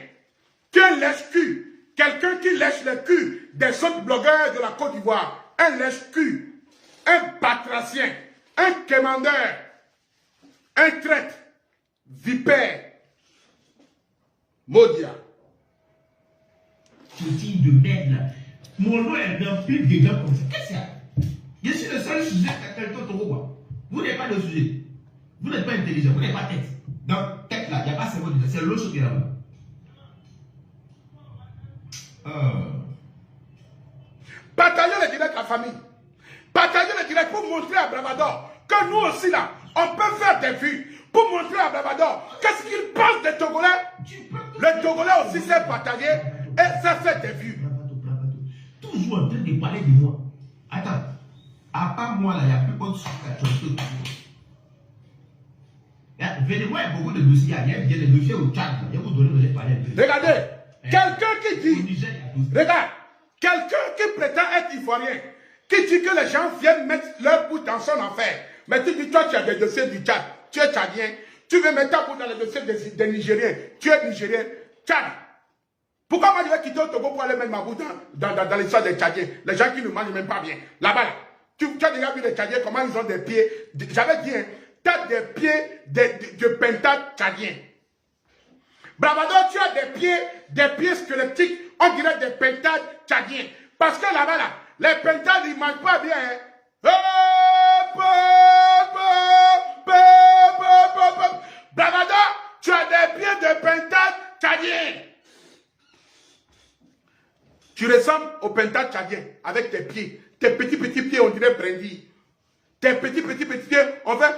Tu es un lèche-cul. Quelqu'un qui lèche le cul des autres blogueurs de la Côte d'Ivoire. Un lèche-cul. Un batracien. Un quémandeur. Un traître. Vipère. Modia. Ce type de merde là. Mon nom est rempli de gars comme ça. Qu'est-ce que c'est? Je suis le seul sujet à quelqu'un de quoi. Vous n'avez pas de sujet. Vous n'êtes pas intelligent. Vous n'avez pas tête. Donc, tête là, il n'y a pas ce mot. C'est l'autre chose qui est là-bas. Partagez le direct à la famille. Partagez le direct pour montrer à Bravador que nous aussi là, on peut faire des vues. Pour montrer à Bravador qu'est-ce qu'il pense des Togolais. Le Togolais aussi s'est partagé et ça fait des vues. Bravado. Toujours en train de parler de moi. Attends. À part moi là, il n'y a plus autre chose qu'à venez moi, il y a beaucoup de dossiers. Il y a des dossiers au Tchad. Je vais vous donner de parler. Regardez, quelqu'un qui dit, regarde, quelqu'un qui prétend être ivoirien, qui dit que les gens viennent mettre leur bout dans son affaire. Mais tu dis, toi, tu as des dossiers du Tchad, tu es tchadien, tu veux mettre ta bout dans les dossiers des Nigériens, tu es Nigérien, Tchad. Pourquoi moi je vais quitter au Togo pour aller mettre ma bout dans l'histoire des Tchadiens, les gens qui ne mangent même pas bien, là-bas là. Tu as déjà vu les Tchadiens, comment ils ont des pieds, j'avais dit, hein, tu as des pieds de pentades tchadiens. Bravado, tu as des pieds squelettiques, on dirait des pentades tchadiens. Parce que là-bas, là, les pentades, ils ne mangent pas bien. Hein. Bravado, tu as des pieds de pentades tchadiens. Tu ressembles aux pentades tchadiens avec tes pieds. Tes petits pieds, on dirait brindilles. Tes petits pieds, on fait,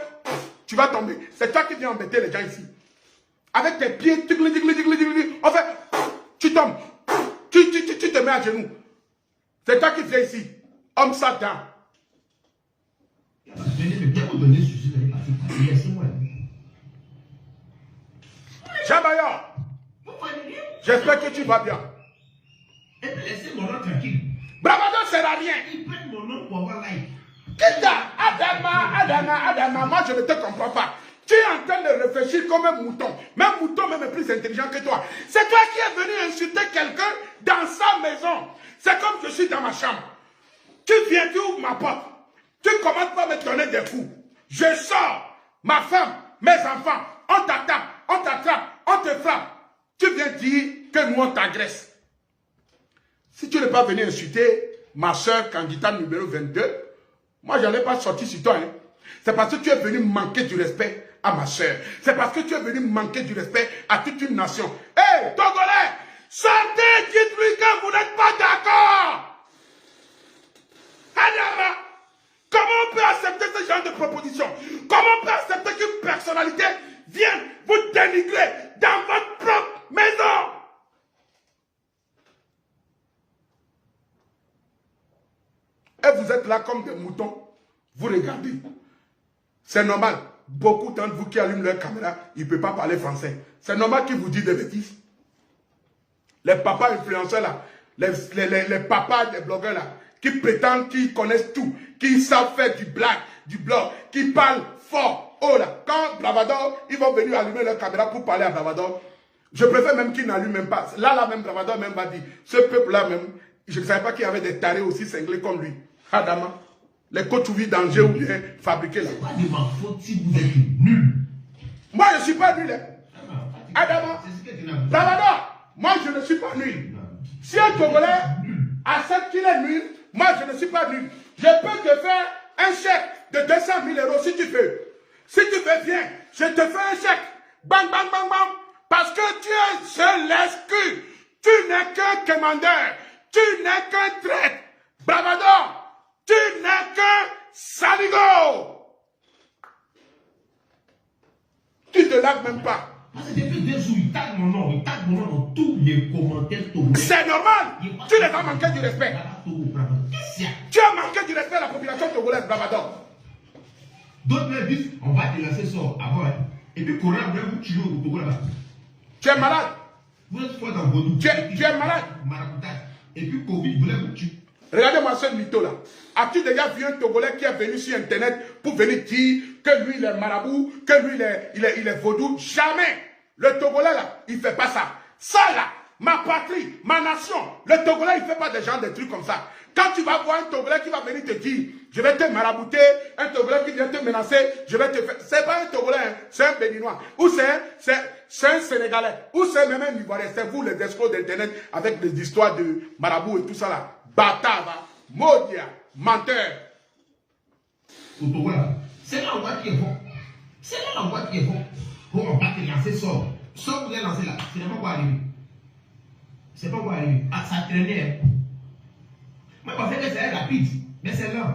tu vas tomber. C'est toi qui viens embêter les gens ici. Avec tes pieds, on fait, tu tombes. Tu te mets à genoux. C'est toi qui viens ici. Homme Satan. Jabayor, j'espère que tu vas bien. Et puis laissez mon nom tranquille. Bravado sert à rien. Ils prennent mon nom pour avoir like. Adama, moi je ne te comprends pas. Tu es en train de réfléchir comme un mouton. Mais un mouton même est plus intelligent que toi. C'est toi qui es venu insulter quelqu'un dans sa maison. C'est comme je suis dans ma chambre. Tu viens, tu ouvres ma porte. Tu commences pas à me donner des coups. Je sors. Ma femme, mes enfants, on t'attaque, on t'attrape, on te frappe. Tu viens dire que nous on t'agresse. Si tu n'es pas venu insulter ma soeur candidate numéro 22, moi je n'allais pas sortir sur toi. Hein. C'est parce que tu es venu manquer du respect à ma soeur. C'est parce que tu es venu manquer du respect à toute une nation. Hé, hey, Togolais, sortez, dites-lui que vous n'êtes pas d'accord. Adama, comment on peut accepter ce genre de proposition? Comment on peut accepter qu'une personnalité vienne vous dénigrer dans votre propre maison? Et vous êtes là comme des moutons. Vous regardez. C'est normal. Beaucoup d'entre vous qui allument leur caméra, ils ne peuvent pas parler français. C'est normal qu'ils vous disent des bêtises. Les papas influenceurs là, les papas des blogueurs là, qui prétendent qu'ils connaissent tout, qui savent faire du blague, du blog, qui parlent fort. Oh là, quand Bravador, ils vont venir allumer leur caméra pour parler à Bravador, je préfère même qu'ils n'allument même pas. Là même, Bravador même va dire, ce peuple-là même, je ne savais pas qu'il y avait des tarés aussi cinglés comme lui. Adama, les Kotouvi d'Angers ou bien fabriqués là. C'est pas de ma faute si vous êtes nul. Moi, je ne suis pas nul. Adama, Bravador, moi, je ne suis pas nul. Si un Togolais accepte qu'il est nul, moi, je ne ne suis pas nul. Je peux te faire un chèque de 200 000 € si tu veux. Si tu veux, viens. Je te fais un chèque. Bang, bang, bang, bang. Parce que tu es seul l'excuse. Tu n'es qu'un commandeur. Tu n'es qu'un traître. Bravador. Tu n'es qu'un saligo. Tu ne te laves même pas. Parce que depuis 2 jours, il tague mon nom dans tous les commentaires. C'est normal. Tu les as manqué du respect. Tu as manqué du respect à la population togolaise, Bravador. D'autres me disent, on va te lancer ça avant. Hein. Et puis, Corona, vous vous tuer au Togo là-bas. Tu es malade. Vous êtes fort dans vos doutes. Tu es malade. Maraboutage. Et puis, Covid, vous voulez vous tuer. Regardez-moi ce mytho là. As-tu déjà vu un Togolais qui est venu sur Internet pour venir dire que lui il est marabout, que lui il est vaudou? Jamais. Le Togolais là, il ne fait pas ça. Ça là, ma patrie, ma nation, le Togolais il ne fait pas des gens des trucs comme ça. Quand tu vas voir un Togolais qui va venir te dire, je vais te marabouter, un Togolais qui vient te menacer, je vais te faire. C'est pas un Togolais, hein, c'est un Béninois. Ou c'est un Sénégalais. Ou c'est même un Ivoirien. C'est vous les escrocs d'Internet avec des histoires de marabout et tout ça là. Bâtard, maudit, menteur. Au Togo là, c'est là l'endroit qui est bon. C'est là l'endroit qui est bon. Pour on va te lancer sort. Sort vous allez lancer là, c'est pas quoi arriver. C'est pas quoi arriver. Ah, ça traînait. Moi, je pensais que c'est rapide, mais c'est lent.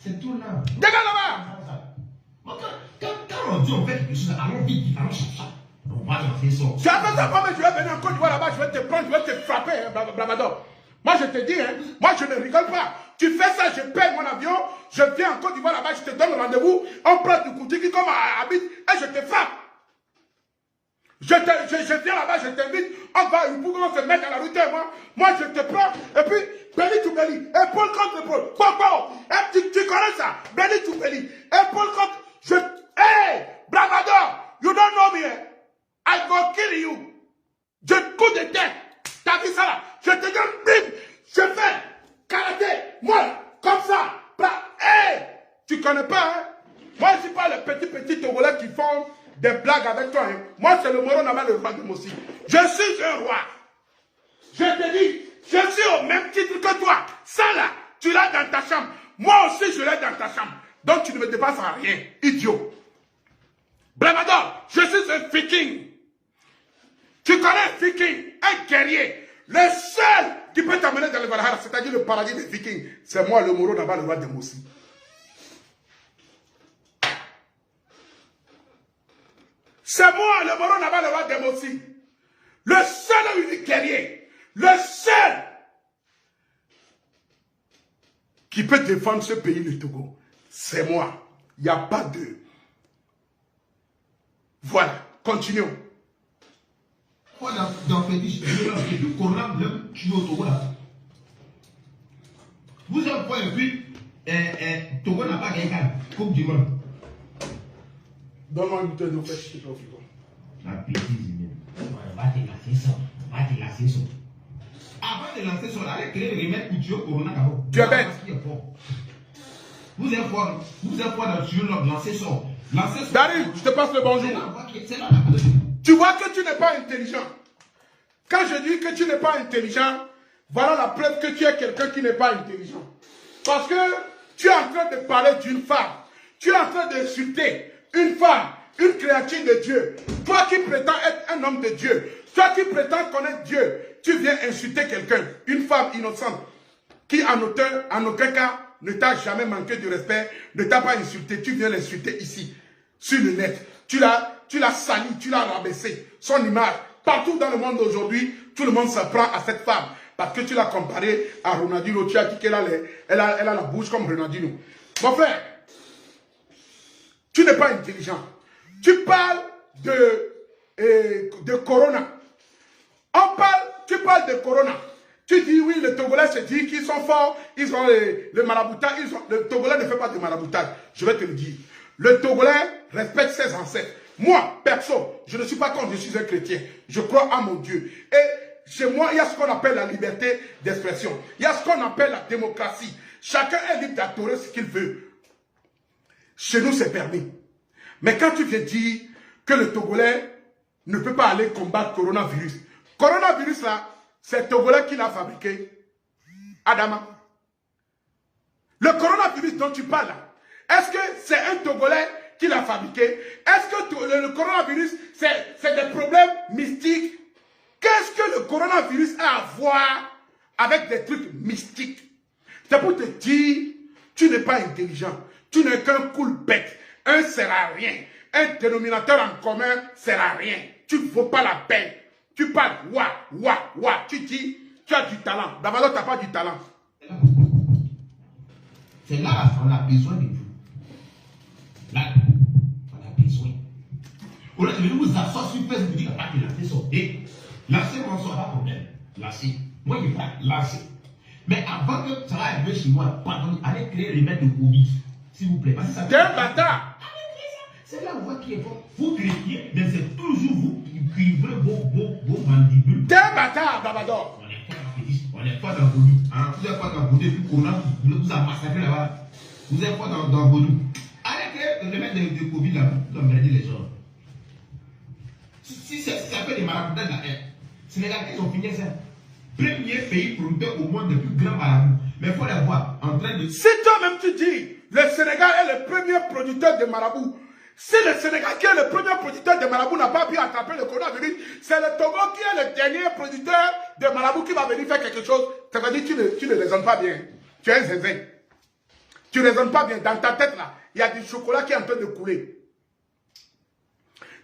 C'est tout lent. Dégage là-bas. Quand on dit on fait quelque chose, allons vite, allons chercher. On va lancer sort. Tu as fait ça, moi, mais je vais venir en Côte d'Ivoire là-bas, je vais te prendre, je vais te frapper, hein, Bravador. Moi, je te dis, hein, moi, je ne rigole pas. Tu fais ça, je paye mon avion, je viens en Côte d'Ivoire là-bas, je te donne rendez-vous, on prend du Koutiki comme à Habit et je te frappe. Je viens là-bas, je t'invite, on va, pour qu'on se mette à la route, moi, je te prends, et puis, belly to belly, épaule contre épaule, bon, tu connais ça, belly to belly, épaule contre, hey, Bravador, you don't know me, eh? I go kill you. Je coup de tête, t'as vu ça là, je te donne, bim, je fais, karaté, moi, comme ça, hey, tu connais pas, hein? Moi, je ne suis pas les petits Togolais qui font des blagues avec toi. Hein. Moi, c'est le Moro Nama, le roi de Mossi. Je suis un roi. Je te dis, je suis au même titre que toi. Ça là, tu l'as dans ta chambre. Moi aussi, je l'ai dans ta chambre. Donc, tu ne me dépasses à rien, idiot. Bravador, je suis un viking. Tu connais un viking, un guerrier. Le seul qui peut t'amener dans le Valhalla, c'est-à-dire le paradis des vikings, c'est moi, le Moro Nama, le roi de Mossi. C'est moi, le Moro Nama, le roi de Mossi. Le seul unique guerrier. Le seul qui peut défendre ce pays, le Togo. C'est moi. Il n'y a pas de... Voilà. Continuons. Moi, dans Fétiche, et puis Corona, tu es au Togo là. Vous avez quoi et puis Togo n'a pas gagné Coupe du Monde. Donne-moi une bouteille d'eau fraîche, je te l'offre. La bêtise, on va te lancer ça. On va te lancer ça. Avant de lancer ça, allez créer le remède pour tuer Corona d'abord. Tu es bête. Vous êtes fort. Vous êtes fort dans tuer l'homme. Lancez ça. Lancez ça. Dari, je te passe le bonjour. Tu vois que tu n'es pas intelligent. Quand je dis que tu n'es pas intelligent, voilà la preuve que tu es quelqu'un qui n'est pas intelligent. Parce que tu es en train de parler d'une femme. Tu es en train d'insulter une femme, une créature de Dieu. Toi qui prétends être un homme de Dieu, toi qui prétends connaître Dieu, tu viens insulter quelqu'un, une femme innocente, qui en aucun cas ne t'a jamais manqué de respect, ne t'a pas insulté. Tu viens l'insulter ici, sur le net. Tu l'as sali, tu l'as rabaissé. Son image, partout dans le monde aujourd'hui, tout le monde s'apprend à cette femme. Parce que tu l'as comparée à Ronaldinho. Tu as dit qu'elle a la bouche comme Ronaldinho. Mon frère, tu n'es pas intelligent. Tu parles de Corona. Tu parles de Corona. Tu dis oui, les Togolais se disent qu'ils sont forts, ils ont le maraboutage. Le Togolais ne fait pas de maraboutage. Je vais te le dire. Le Togolais respecte ses ancêtres. Moi, perso, je ne suis pas contre, je suis un chrétien. Je crois à mon Dieu. Et chez moi, il y a ce qu'on appelle la liberté d'expression. Il y a ce qu'on appelle la démocratie. Chacun est libre d'adorer ce qu'il veut. Chez nous, c'est permis. Mais quand tu viens dire que le Togolais ne peut pas aller combattre le coronavirus. Coronavirus, là, c'est le Togolais qui l'a fabriqué. Adama. Le coronavirus dont tu parles, est-ce que c'est un Togolais qui l'a fabriqué? Est-ce que le coronavirus, c'est des problèmes mystiques? Qu'est-ce que le coronavirus a à voir avec des trucs mystiques? C'est pour te dire, tu n'es pas intelligent. Tu n'es qu'un cool bête. Un sert à rien. Un dénominateur en commun sert à rien. Tu ne vaux pas la peine. Tu parles, ouah. Tu dis, tu as du talent. D'abord, tu n'as pas du talent. C'est là qu'on a besoin de vous. Là, on a besoin. On a devenu vous asseoir sur Facebook, vous dire qu'il a fait sortir. Lâchez mon soir, pas de problème. Lâchez. Moi, je ne vais pas lâcher. Mais avant que ça arrive chez moi, pardon, allez créer les remèdes de Covid. S'il vous plaît. T'es un bâtard. C'est là où on voit qui est fort. Vous créez, mais c'est toujours vous qui privez vos mandibules. T'es un bâtard, Babador. On est pas dans Vodou. Hein? Vous êtes pas dans Vodou, et puis Corona vous a massacré là-bas. Vous êtes pas dans Vodou. Allez créer les remèdes de Covid là, vous emmerder les gens. Si ça fait des marabouts dans la haine, Sénégalais, ils ont fini ça. Premier pays producteur au monde, le plus grand marabout. Mais il faut les voir en train de... Si toi-même tu dis, le Sénégal est le premier producteur de marabouts, si le Sénégal qui est le premier producteur de marabouts n'a pas pu attraper le coronavirus, c'est le Togo qui est le dernier producteur de marabouts qui va venir faire quelque chose. Ça veut dire que tu ne raisonnes pas bien. Tu es un zinzin. Tu ne raisonnes pas bien. Dans ta tête là, il y a du chocolat qui est en train de couler.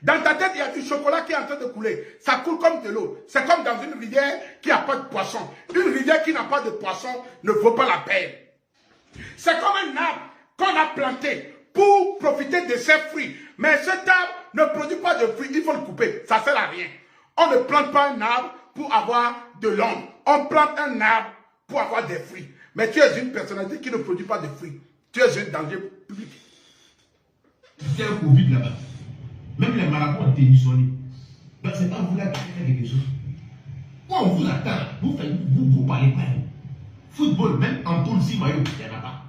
Dans ta tête, il y a du chocolat qui est en train de couler. Ça coule comme de l'eau. C'est comme dans une rivière qui n'a pas de poisson. Une rivière qui n'a pas de poisson ne vaut pas la peine. C'est comme un arbre qu'on a planté pour profiter de ses fruits. Mais cet arbre ne produit pas de fruits. Il faut le couper. Ça ne sert à rien. On ne plante pas un arbre pour avoir de l'ombre. On plante un arbre pour avoir des fruits. Mais tu es une personnalité qui ne produit pas de fruits. Tu es un danger public. C'est un Covid là-bas. Même les marabouts ont démissionné. Donc c'est pas vous là qui faites quelque chose. Quand on vous attend, vous parlez pas. Football, même en poule si maillot, il n'y en a pas.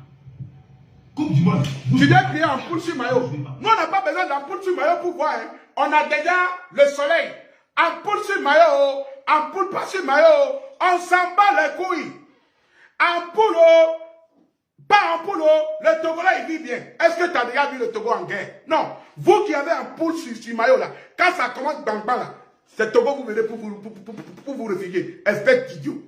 Coupe du monde. Tu dois crier en poule sur maillot. Nous, on n'a pas besoin d'un poule sur maillot pour voir. Hein. On a déjà le soleil. En poule sur maillot, en poule pas sur maillot, on s'en bat les couilles. En poule, pas en poule, le Togolais il vit bien. Est-ce que tu as déjà vu le Togo en guerre? Non. Vous qui avez un poule sur maillot là, quand ça commence bang bang là, c'est Togo vous venez pour vous réfugier. Espèce d'idiot.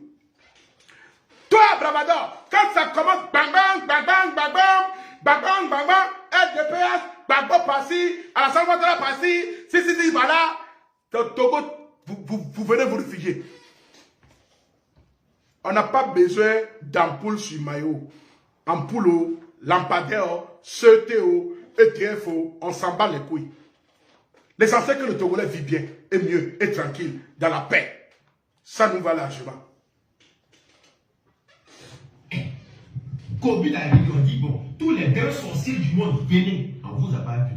Toi, Bravador, quand ça commence bang bang, bang bang, bang bang, bang bang, bang bang, LDPS, bang bang par-ci, à la Salvatore par-ci, si, voilà, Togo, vous venez vous réfugier. On n'a pas besoin d'ampoule sur maillot. Ampoule, lampadaire, CETO, ETFO, on s'en bat les couilles. L'essentiel que le Togolais vit bien, et mieux, et tranquille, dans la paix. Ça nous va largement. Covid a dit, bon, tous les grands sorciers du monde, venez, on vous a pas vu.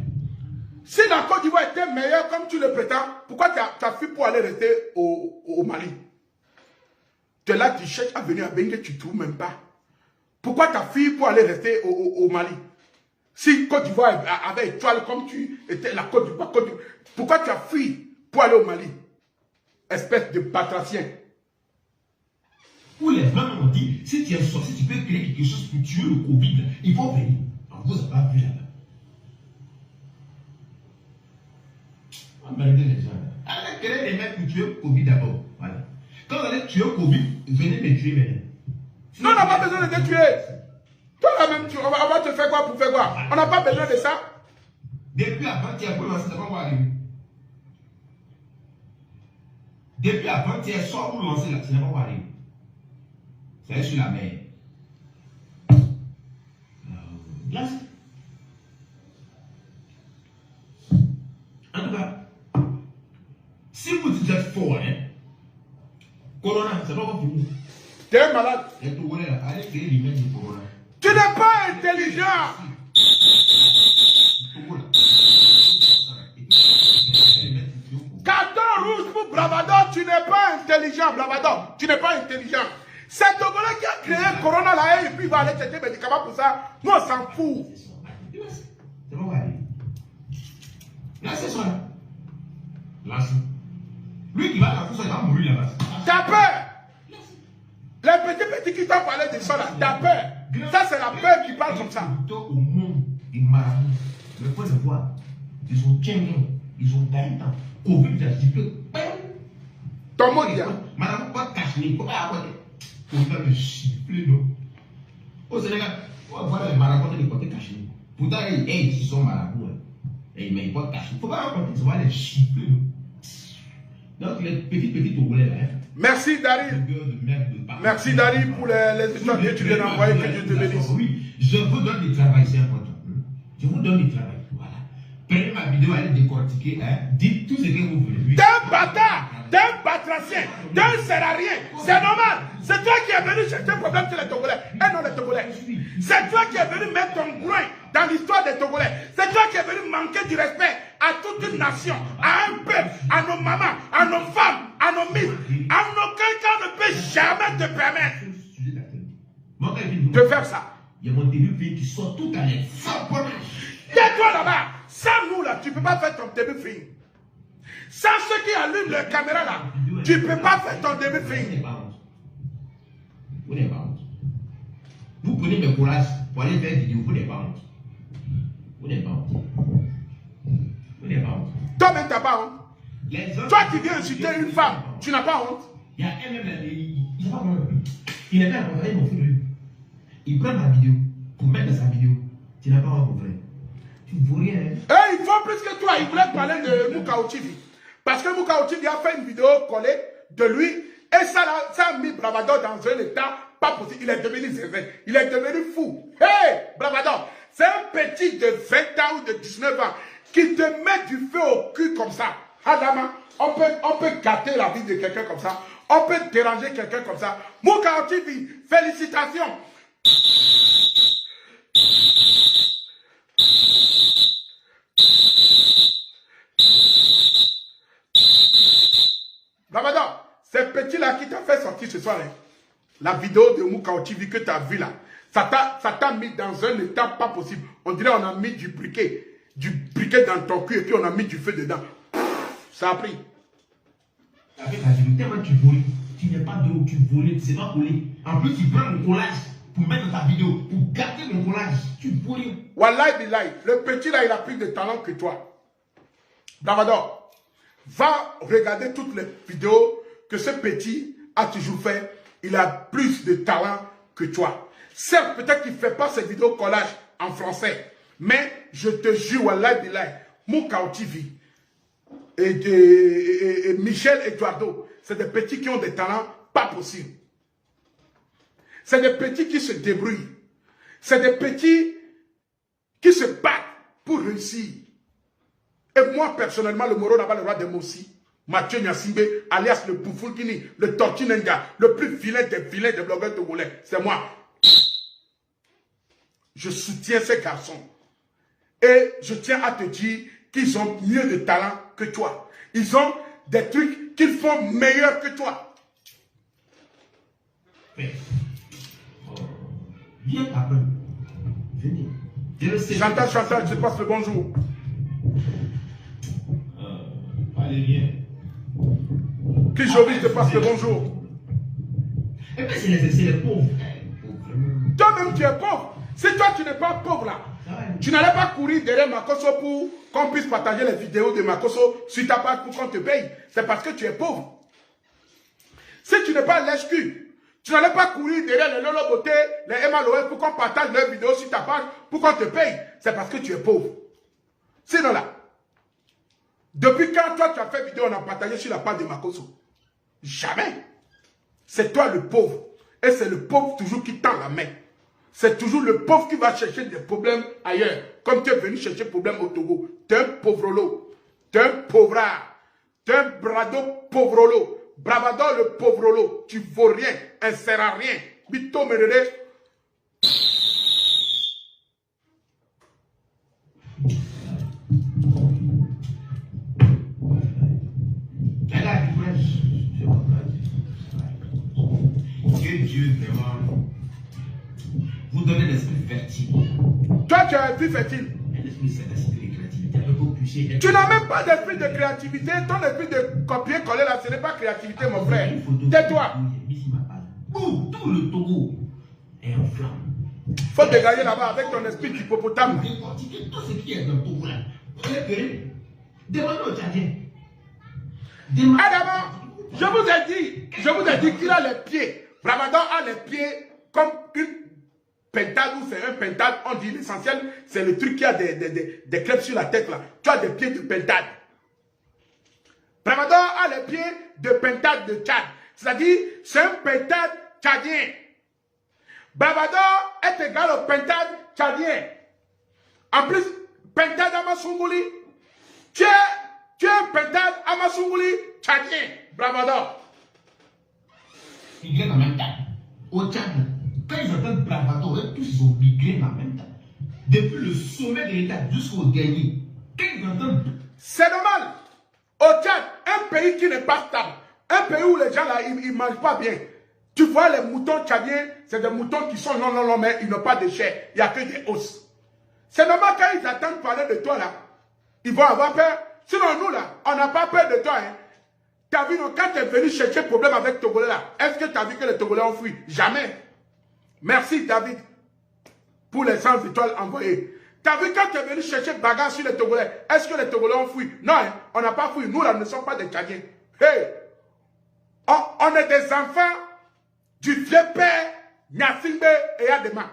Si la Côte d'Ivoire était meilleure comme tu le prétends, pourquoi tu as fui pour aller rester au Mali? Tu es là, tu cherches à venir à Bengue, tu ne trouves même pas. Pourquoi tu as fui pour aller rester au Mali? Si Côte d'Ivoire avait étoile comme tu étais la Côte d'Ivoire, pourquoi tu as fui pour aller au Mali? Espèce de batracien. Où les gens m'ont dit, si tu es sorcier, tu peux créer quelque chose pour tuer le Covid, il faut venir. On vous a pas vu là-bas. Emmerdez les gens. Allez créer les mecs pour tuer le Covid d'abord. Voilà. Quand vous allez tuer le Covid, venez me tuer maintenant. Non, on n'a pas besoin de te tuer. Toi là-même, on va te faire quoi pour faire quoi? On n'a pas besoin de ça. Depuis avant-hier, pour lancer, ça va arriver. Depuis avant-hier, soit pour lancer là, ça ne va pas arriver. C'est sur la mer. Là, en tout cas, si vous êtes fort, hein, Corona, c'est pas pour vous. Tu es malade. Les Togolais là, allez créer l'image du Corona. Tu n'es pas intelligent. Carton rouge pour Bravador, tu n'es pas intelligent, Bravador. Tu n'es pas intelligent. C'est Togolais qui a créé Corona là et puis il va aller chercher des médicaments pour ça. Nous on s'en fout. C'est pas vrai. Là, c'est ça. Là, lui qui va à la course, il va mourir là-bas. T'as peur. Les petits qui t'ont parlé de ça là, t'as peur. Ça, c'est la peur qui parle comme ça. Au monde des marabouts, le point de voir, ils ont 15 ans, ils ont 40 ans. Covid, ça dit que. Ton mot dit. Marabout, pas de cacher, comment avoir pour faire le siffler, non? Au Sénégal, on va voir les marabouts de côté caché. Pourtant, ils sont marabouts. Mais ils ne pas de cacher. Il ne faut pas raconter, ils vont les siffler, non? Donc, les petits Togolais là. Merci Dari. Merci Dari pour les histoires que tu viens d'envoyer. Que Dieu te bénisse. Oui, je vous donne du travail, c'est important. Je vous donne du travail. Voilà. Prenez ma vidéo, allez décortiquer. Dites tout ce que vous voulez. T'es un bâtard, t'es un batracien, t'es un sert-à-rien. C'est normal. C'est toi qui es venu chercher un problème sur les Togolais. Et non les Togolais. C'est toi qui es venu mettre ton groin dans l'histoire des Togolais. C'est toi qui es venu manquer du respect à toute une nation, à un peuple, à nos mamans, à nos femmes, à nos miss. À nos quelqu'un ne peut jamais te permettre de faire ça. Il y a mon début film qui sort tout à l'heure. Tais-toi là-bas. Sans nous là, tu ne peux pas faire ton début film. Sans ceux qui allument leur caméra là, tu ne peux pas faire ton début film. Vous n'avez pas honte. Vous prenez le courage pour aller faire une vidéo, vous n'avez pas honte. Vous n'avez pas honte. Vous n'avez pas honte. Toi-même, tu n'as pas honte. Toi qui viens insulter une femme, tu n'as pas honte. Il y a un même, il n'est pas important, il m'en fout de lui. Il prend ma vidéo pour mettre dans sa vidéo. Tu n'as pas honte, mon frère. Tu ne vaux rien. Hey, il faut plus que toi. Il voulait parler de Moukao TV. Parce que Moukao TV a fait une vidéo collée de lui. Et ça a mis Bravado dans un état pas possible. Il est devenu zézé. Il est devenu fou. Hey, Bravado, c'est un petit de 20 ans ou de 19 ans qui te met du feu au cul comme ça. Adama, on peut gâter la vie de quelqu'un comme ça. On peut déranger quelqu'un comme ça. Moukao TV, félicitations. Bravado, c'est petit-là qui t'a fait sortir ce soir. Hein. La vidéo de Moukao TV que tu as vue là, ça t'a mis dans un état pas possible. On dirait qu'on a mis du briquet dans ton cul et puis on a mis du feu dedans. Ça a pris. Avec la vidéo, tellement tu voles, tu n'es pas de où tu voles, c'est pas volé. En plus, tu prends mon collage pour mettre dans ta vidéo, pour garder mon collage. Tu voles. Wallahi billahi, le petit là, il a plus de talent que toi. Bravado, va regarder toutes les vidéos que ce petit a toujours fait. Il a plus de talent que toi. Certes, peut-être qu'il ne fait pas ses vidéos collage en français. Mais je te jure, wallahi billahi, Moukao TV et Michel Eduardo, c'est des petits qui ont des talents pas possibles. C'est des petits qui se débrouillent. C'est des petits qui se battent pour réussir. Et moi, personnellement, le Moro n'a pas le droit de m'aussi. Mathieu Nyassimbe, alias le Poufulkini, le Tortinenga, le plus vilain des blogueurs togolais, c'est moi. Je soutiens ces garçons. Et je tiens à te dire qu'ils ont mieux de talent que toi. Ils ont des trucs qu'ils font meilleurs que toi. Viens après. Venez. Chantal, je te passe le bonjour. Allez, viens. Kijovi, je te passe le bonjour. Et puis c'est les pauvres. Toi-même, tu es pauvre. Si toi, tu n'es pas pauvre là, tu n'allais pas courir derrière Makosso pour qu'on puisse partager les vidéos de Makosso sur ta page pour qu'on te paye. C'est parce que tu es pauvre. Si tu n'es pas lèche-cul, tu n'allais pas courir derrière les Lolo Beauté, les Emma Loé pour qu'on partage leurs vidéos sur ta page pour qu'on te paye. C'est parce que tu es pauvre. Sinon là, depuis quand toi tu as fait vidéo, on a partagé sur la page de Makosso? Jamais. C'est toi le pauvre. Et c'est le pauvre toujours qui tend la main. C'est toujours le pauvre qui va chercher des problèmes ailleurs. Comme tu es venu chercher des problèmes au Togo. Tu es un pauvrolo. Tu es un pauvrard. Tu es un brado pauvrolo. Bravado le pauvrolo. Tu vaux rien. Un sert à rien. Bito merede. Que Dieu vraiment vous donne l'esprit fertile. Toi, tu as un esprit fertile. Un esprit sagacité de créativité avec vos puissiez. Tu n'as même pas d'esprit de créativité. Ton esprit de copier-coller là, ce n'est pas créativité, mon frère. Tais-toi. Tout le Togo est en flamme. faut dégager là-bas avec ton esprit d'hippopotame. Décortiquer tout ce qui est dans Togo là. Demandez au Tchadien. Adama, je vous ai dit qu'il a les pieds. Ramadan a les pieds comme une pentade ou c'est un pentade. On dit l'essentiel, c'est le truc qui a des crêpes sur la tête là. Tu as des pieds de pentade. Ramadan a les pieds de pentade de Tchad. C'est-à-dire, c'est un pentade tchadien. Bravado est égal au pentade tchadien. En plus, pentade Amasungouli, tu es un pentade Amasungouli tchadien. Bravado. Migré en même temps. Au Tchad, quand ils entendent Bravado, tous ils ont migré en même temps. Depuis le sommet de l'État jusqu'au dernier. Quand ils entendent. C'est normal. Au Tchad, un pays qui n'est pas stable, un pays où les gens là, ils ne mangent pas bien. Tu vois les moutons tchadiens, c'est des moutons qui sont longs, mais ils n'ont pas de chair. Il n'y a que des os. C'est normal quand ils attendent parler de toi là, ils vont avoir peur. Sinon nous là, on n'a pas peur de toi. Hein. Tu as vu, non, quand tu es venu chercher problème avec Togolais là, est-ce que tu as vu que les Togolais ont fui? Jamais. Merci David pour les 100 étoiles envoyées. Tu as vu quand tu es venu chercher bagarre sur les Togolais, est-ce que les Togolais ont fui? Non, hein, on n'a pas fui. Nous là, ne sommes pas des Tchadiens. Hey, on est des enfants du vieux père Nyasingbe et Adema.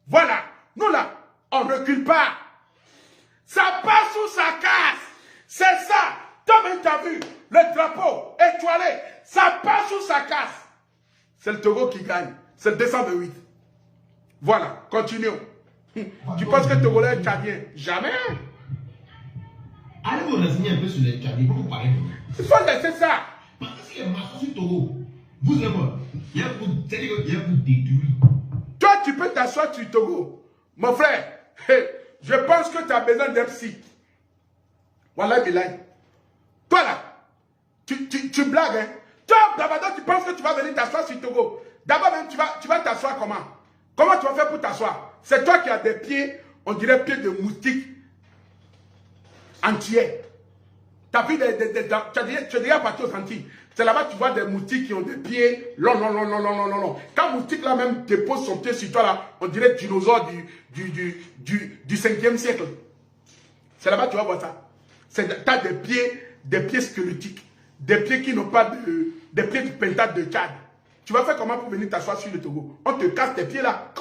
Voilà. Nous là, on ne recule pas. Ça passe ou ça casse. C'est ça. Toi-même, tu as vu le drapeau étoilé. Ça passe ou ça casse. C'est le Togo qui gagne. C'est le 228. Voilà. Continuons. Tu penses que le Togolais est tchadien? Jamais. Allez vous renseigner un peu sur les Tchadiens. Pourquoi vous parlez de moi? Il faut laisser ça. Parce que si les marchands sur Togo, vous et moi, il y a vous détruire. Toi, tu peux t'asseoir sur Togo. Mon frère, je pense que tu as besoin d'un psy. Voilà, Bilay. Toi là, tu blagues, hein. Toi, Bravado, tu penses que tu vas venir t'asseoir sur Togo. D'abord même, tu vas t'asseoir comment? Comment tu vas faire pour t'asseoir? C'est toi qui as des pieds, on dirait pieds de moustique entiers. Tu as vu tu es déjà parti aux Antilles. C'est là-bas que tu vois des moustiques qui ont des pieds longs. Quand un moustique là même dépose son pied sur toi là, on dirait dinosaure du 5e siècle. C'est là-bas que tu vas voir ça. Tu as des pieds squelettiques. Des pieds qui n'ont pas des pieds de pentade de Tchad. Tu vas faire comment pour venir t'asseoir sur le Togo? On te casse tes pieds là.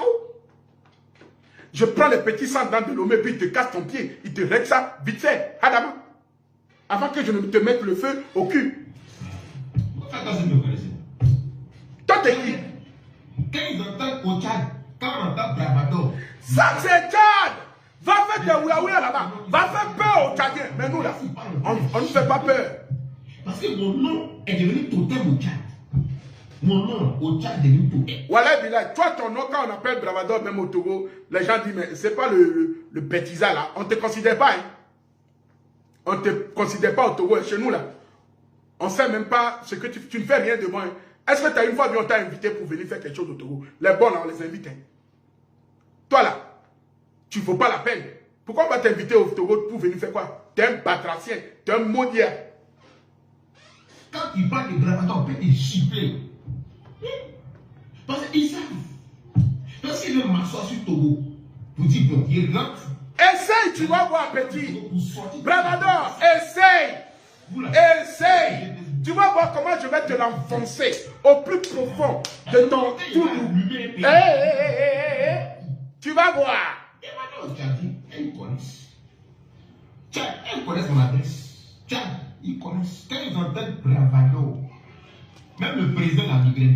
Je prends les petits sangs dans de l'eau, et puis il te casse ton pied. Il te règle ça vite fait. Adama. Avant que je ne te mette le feu au cul. Toi, t'es qui? Quand ils entendent au Tchad, quand on entend Bravado, ça c'est Tchad! Va faire des ouïa là-bas. Va faire peur aux Tchadiens. Mais nous là, on ne fait pas peur. Parce que mon nom est devenu totem au Tchad. Mon nom au Tchad est devenu totem. Voilà, Bilal. Toi, ton nom, quand on appelle Bravado, même au Togo, les gens disent, mais c'est pas le bêtisa là. On ne te considère pas. Hein. On ne te considère pas au Togo. Et chez nous là, on ne sait même pas ce que tu ne fais rien de moi. Hein. Est-ce que tu as une fois vu, on t'a invité pour venir faire quelque chose au Togo? Les bons là, on les invite. Hein. Toi là, tu ne vaux pas la peine. Pourquoi on va t'inviter au Togo pour venir faire quoi? Tu es un batracien, tu es un maudit. Quand ils parlent de Bravado, on peut les gifler. Parce qu'ils savent. Parce qu'ils veulent m'asseoir sur Togo. Pour dire, bon, ils rentrent. Essaye, tu vas voir, petit. Bravado, essaye. Essaye. Tu vas voir comment je vais te l'enfoncer au plus profond de ton toulou. Tu vas voir. Ils connaissent. Tchad, ils connaissent mon adresse. Tchad, ils connaissent. Quand ils entendent Bravado, même le président l'a migré.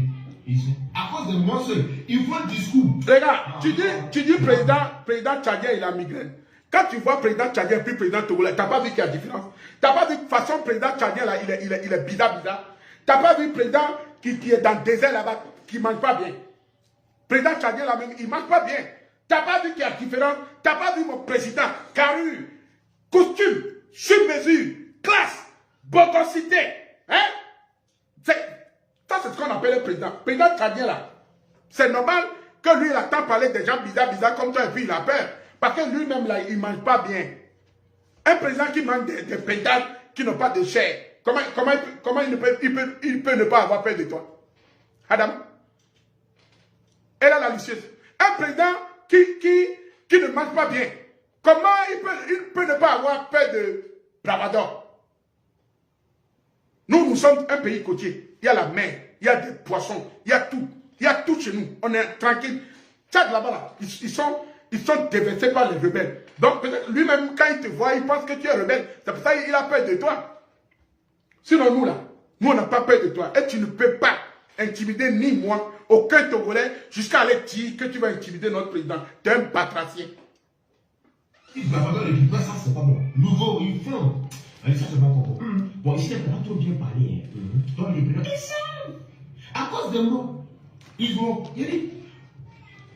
À cause de moi seul, ils font le discours. Regarde, tu dis président tchadien, il a migraine. Quand tu vois président tchadien puis président togolais, tu n'as pas vu qu'il y a différence. Tu n'as pas vu de façon président tchadien là, il est bizarre. Tu n'as pas vu président qui est dans le désert là-bas, qui ne mange pas bien. Président tchadien là même, il ne mange pas bien. Tu n'as pas vu qu'il y a différence. Tu n'as pas vu mon président, carrure, costume, sur mesure, classe, bocosité. Hein? Ça, c'est ce qu'on appelle le président. Président tchadien là. C'est normal que lui, il attend parler des gens bizarres comme toi et puis il a peur. Parce que lui-même là, il ne mange pas bien. Un président qui mange des pétales qui n'ont pas de chair, comment il peut ne pas avoir peur de toi? Adam? Elle a la lucieuse. Un président qui ne mange pas bien, comment il peut ne pas avoir peur de Bravador? Nous sommes un pays côtier. Il y a la mer, il y a des poissons, il y a tout. Il y a tout chez nous. On est tranquille. Tchad là-bas, là, ils sont déversés par les rebelles. Donc peut-être lui-même, quand il te voit, il pense que tu es rebelle. C'est pour ça qu'il a peur de toi. Sinon nous là, nous on n'a pas peur de toi. Et tu ne peux pas intimider ni moi, aucun Togolais, jusqu'à aller dire que tu vas intimider notre président. Tu es un batracien. Il va falloir le dire, ça c'est pas bon. Nouveau, il faut. Allez, ça c'est pas bon. Bon, ici, on n'a pas trop bien parlé. Donc les présidents, ils savent. À cause de moi, ils vont.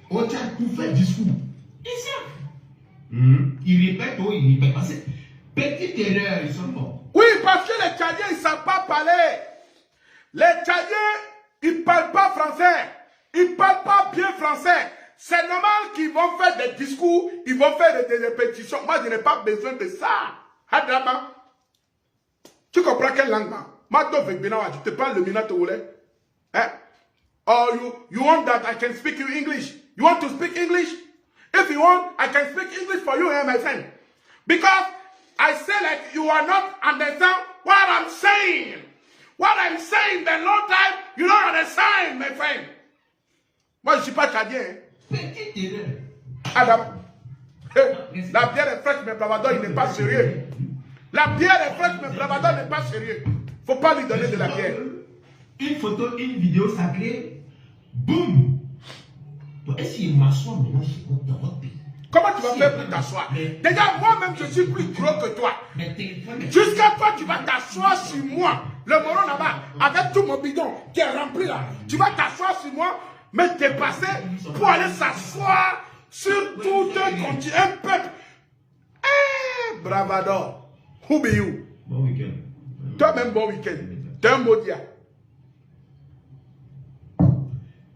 On tient pour faire discours. Ils savent. Ils répètent, ils répètent. Parce que petite erreur, ils sont morts. Oui, parce que les Tchadiens, ils ne savent pas parler. Les Tchadiens, ils ne parlent pas français. Ils ne parlent pas bien français. C'est normal qu'ils vont faire des discours, ils vont faire des répétitions. Moi, je n'ai pas besoin de ça. Hadrama. Tu comprends quelle langue? Tu te parles le mina togolais? Hein? Or you want that I can speak you English? You want to speak English? If you want, I can speak English for you, my friend. Because I say like you are not understand what I'm saying. What I'm saying, the long time, you don't understand, my friend. Moi, je ne suis pas tchadien. Petite erreur. Adam, la bière est fraîche, mais Bravador, il n'est pas sérieux. La bière est fraîche, mais Bravador n'est pas sérieux. Il ne faut pas lui donner de la bière. Une photo, une vidéo sacrée, boum. Est-ce qu'il m'assoit maintenant dans votre pays? Comment tu vas faire pour t'asseoir? Déjà, moi-même, je suis plus gros que toi. Jusqu'à toi, tu vas t'asseoir sur moi. Le moron là-bas, avec tout mon bidon qui est rempli là. Tu vas t'asseoir sur moi, me dépasser pour aller s'asseoir sur tout un peuple. Eh, Bravador. Who be you? Bon week-end. Toi-même, bon week-end. T'es un maudit.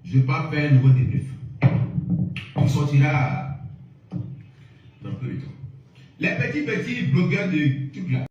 Je ne vais pas faire un nouveau débrief. On sortira dans peu de temps. Les petits blogueurs de trucs là.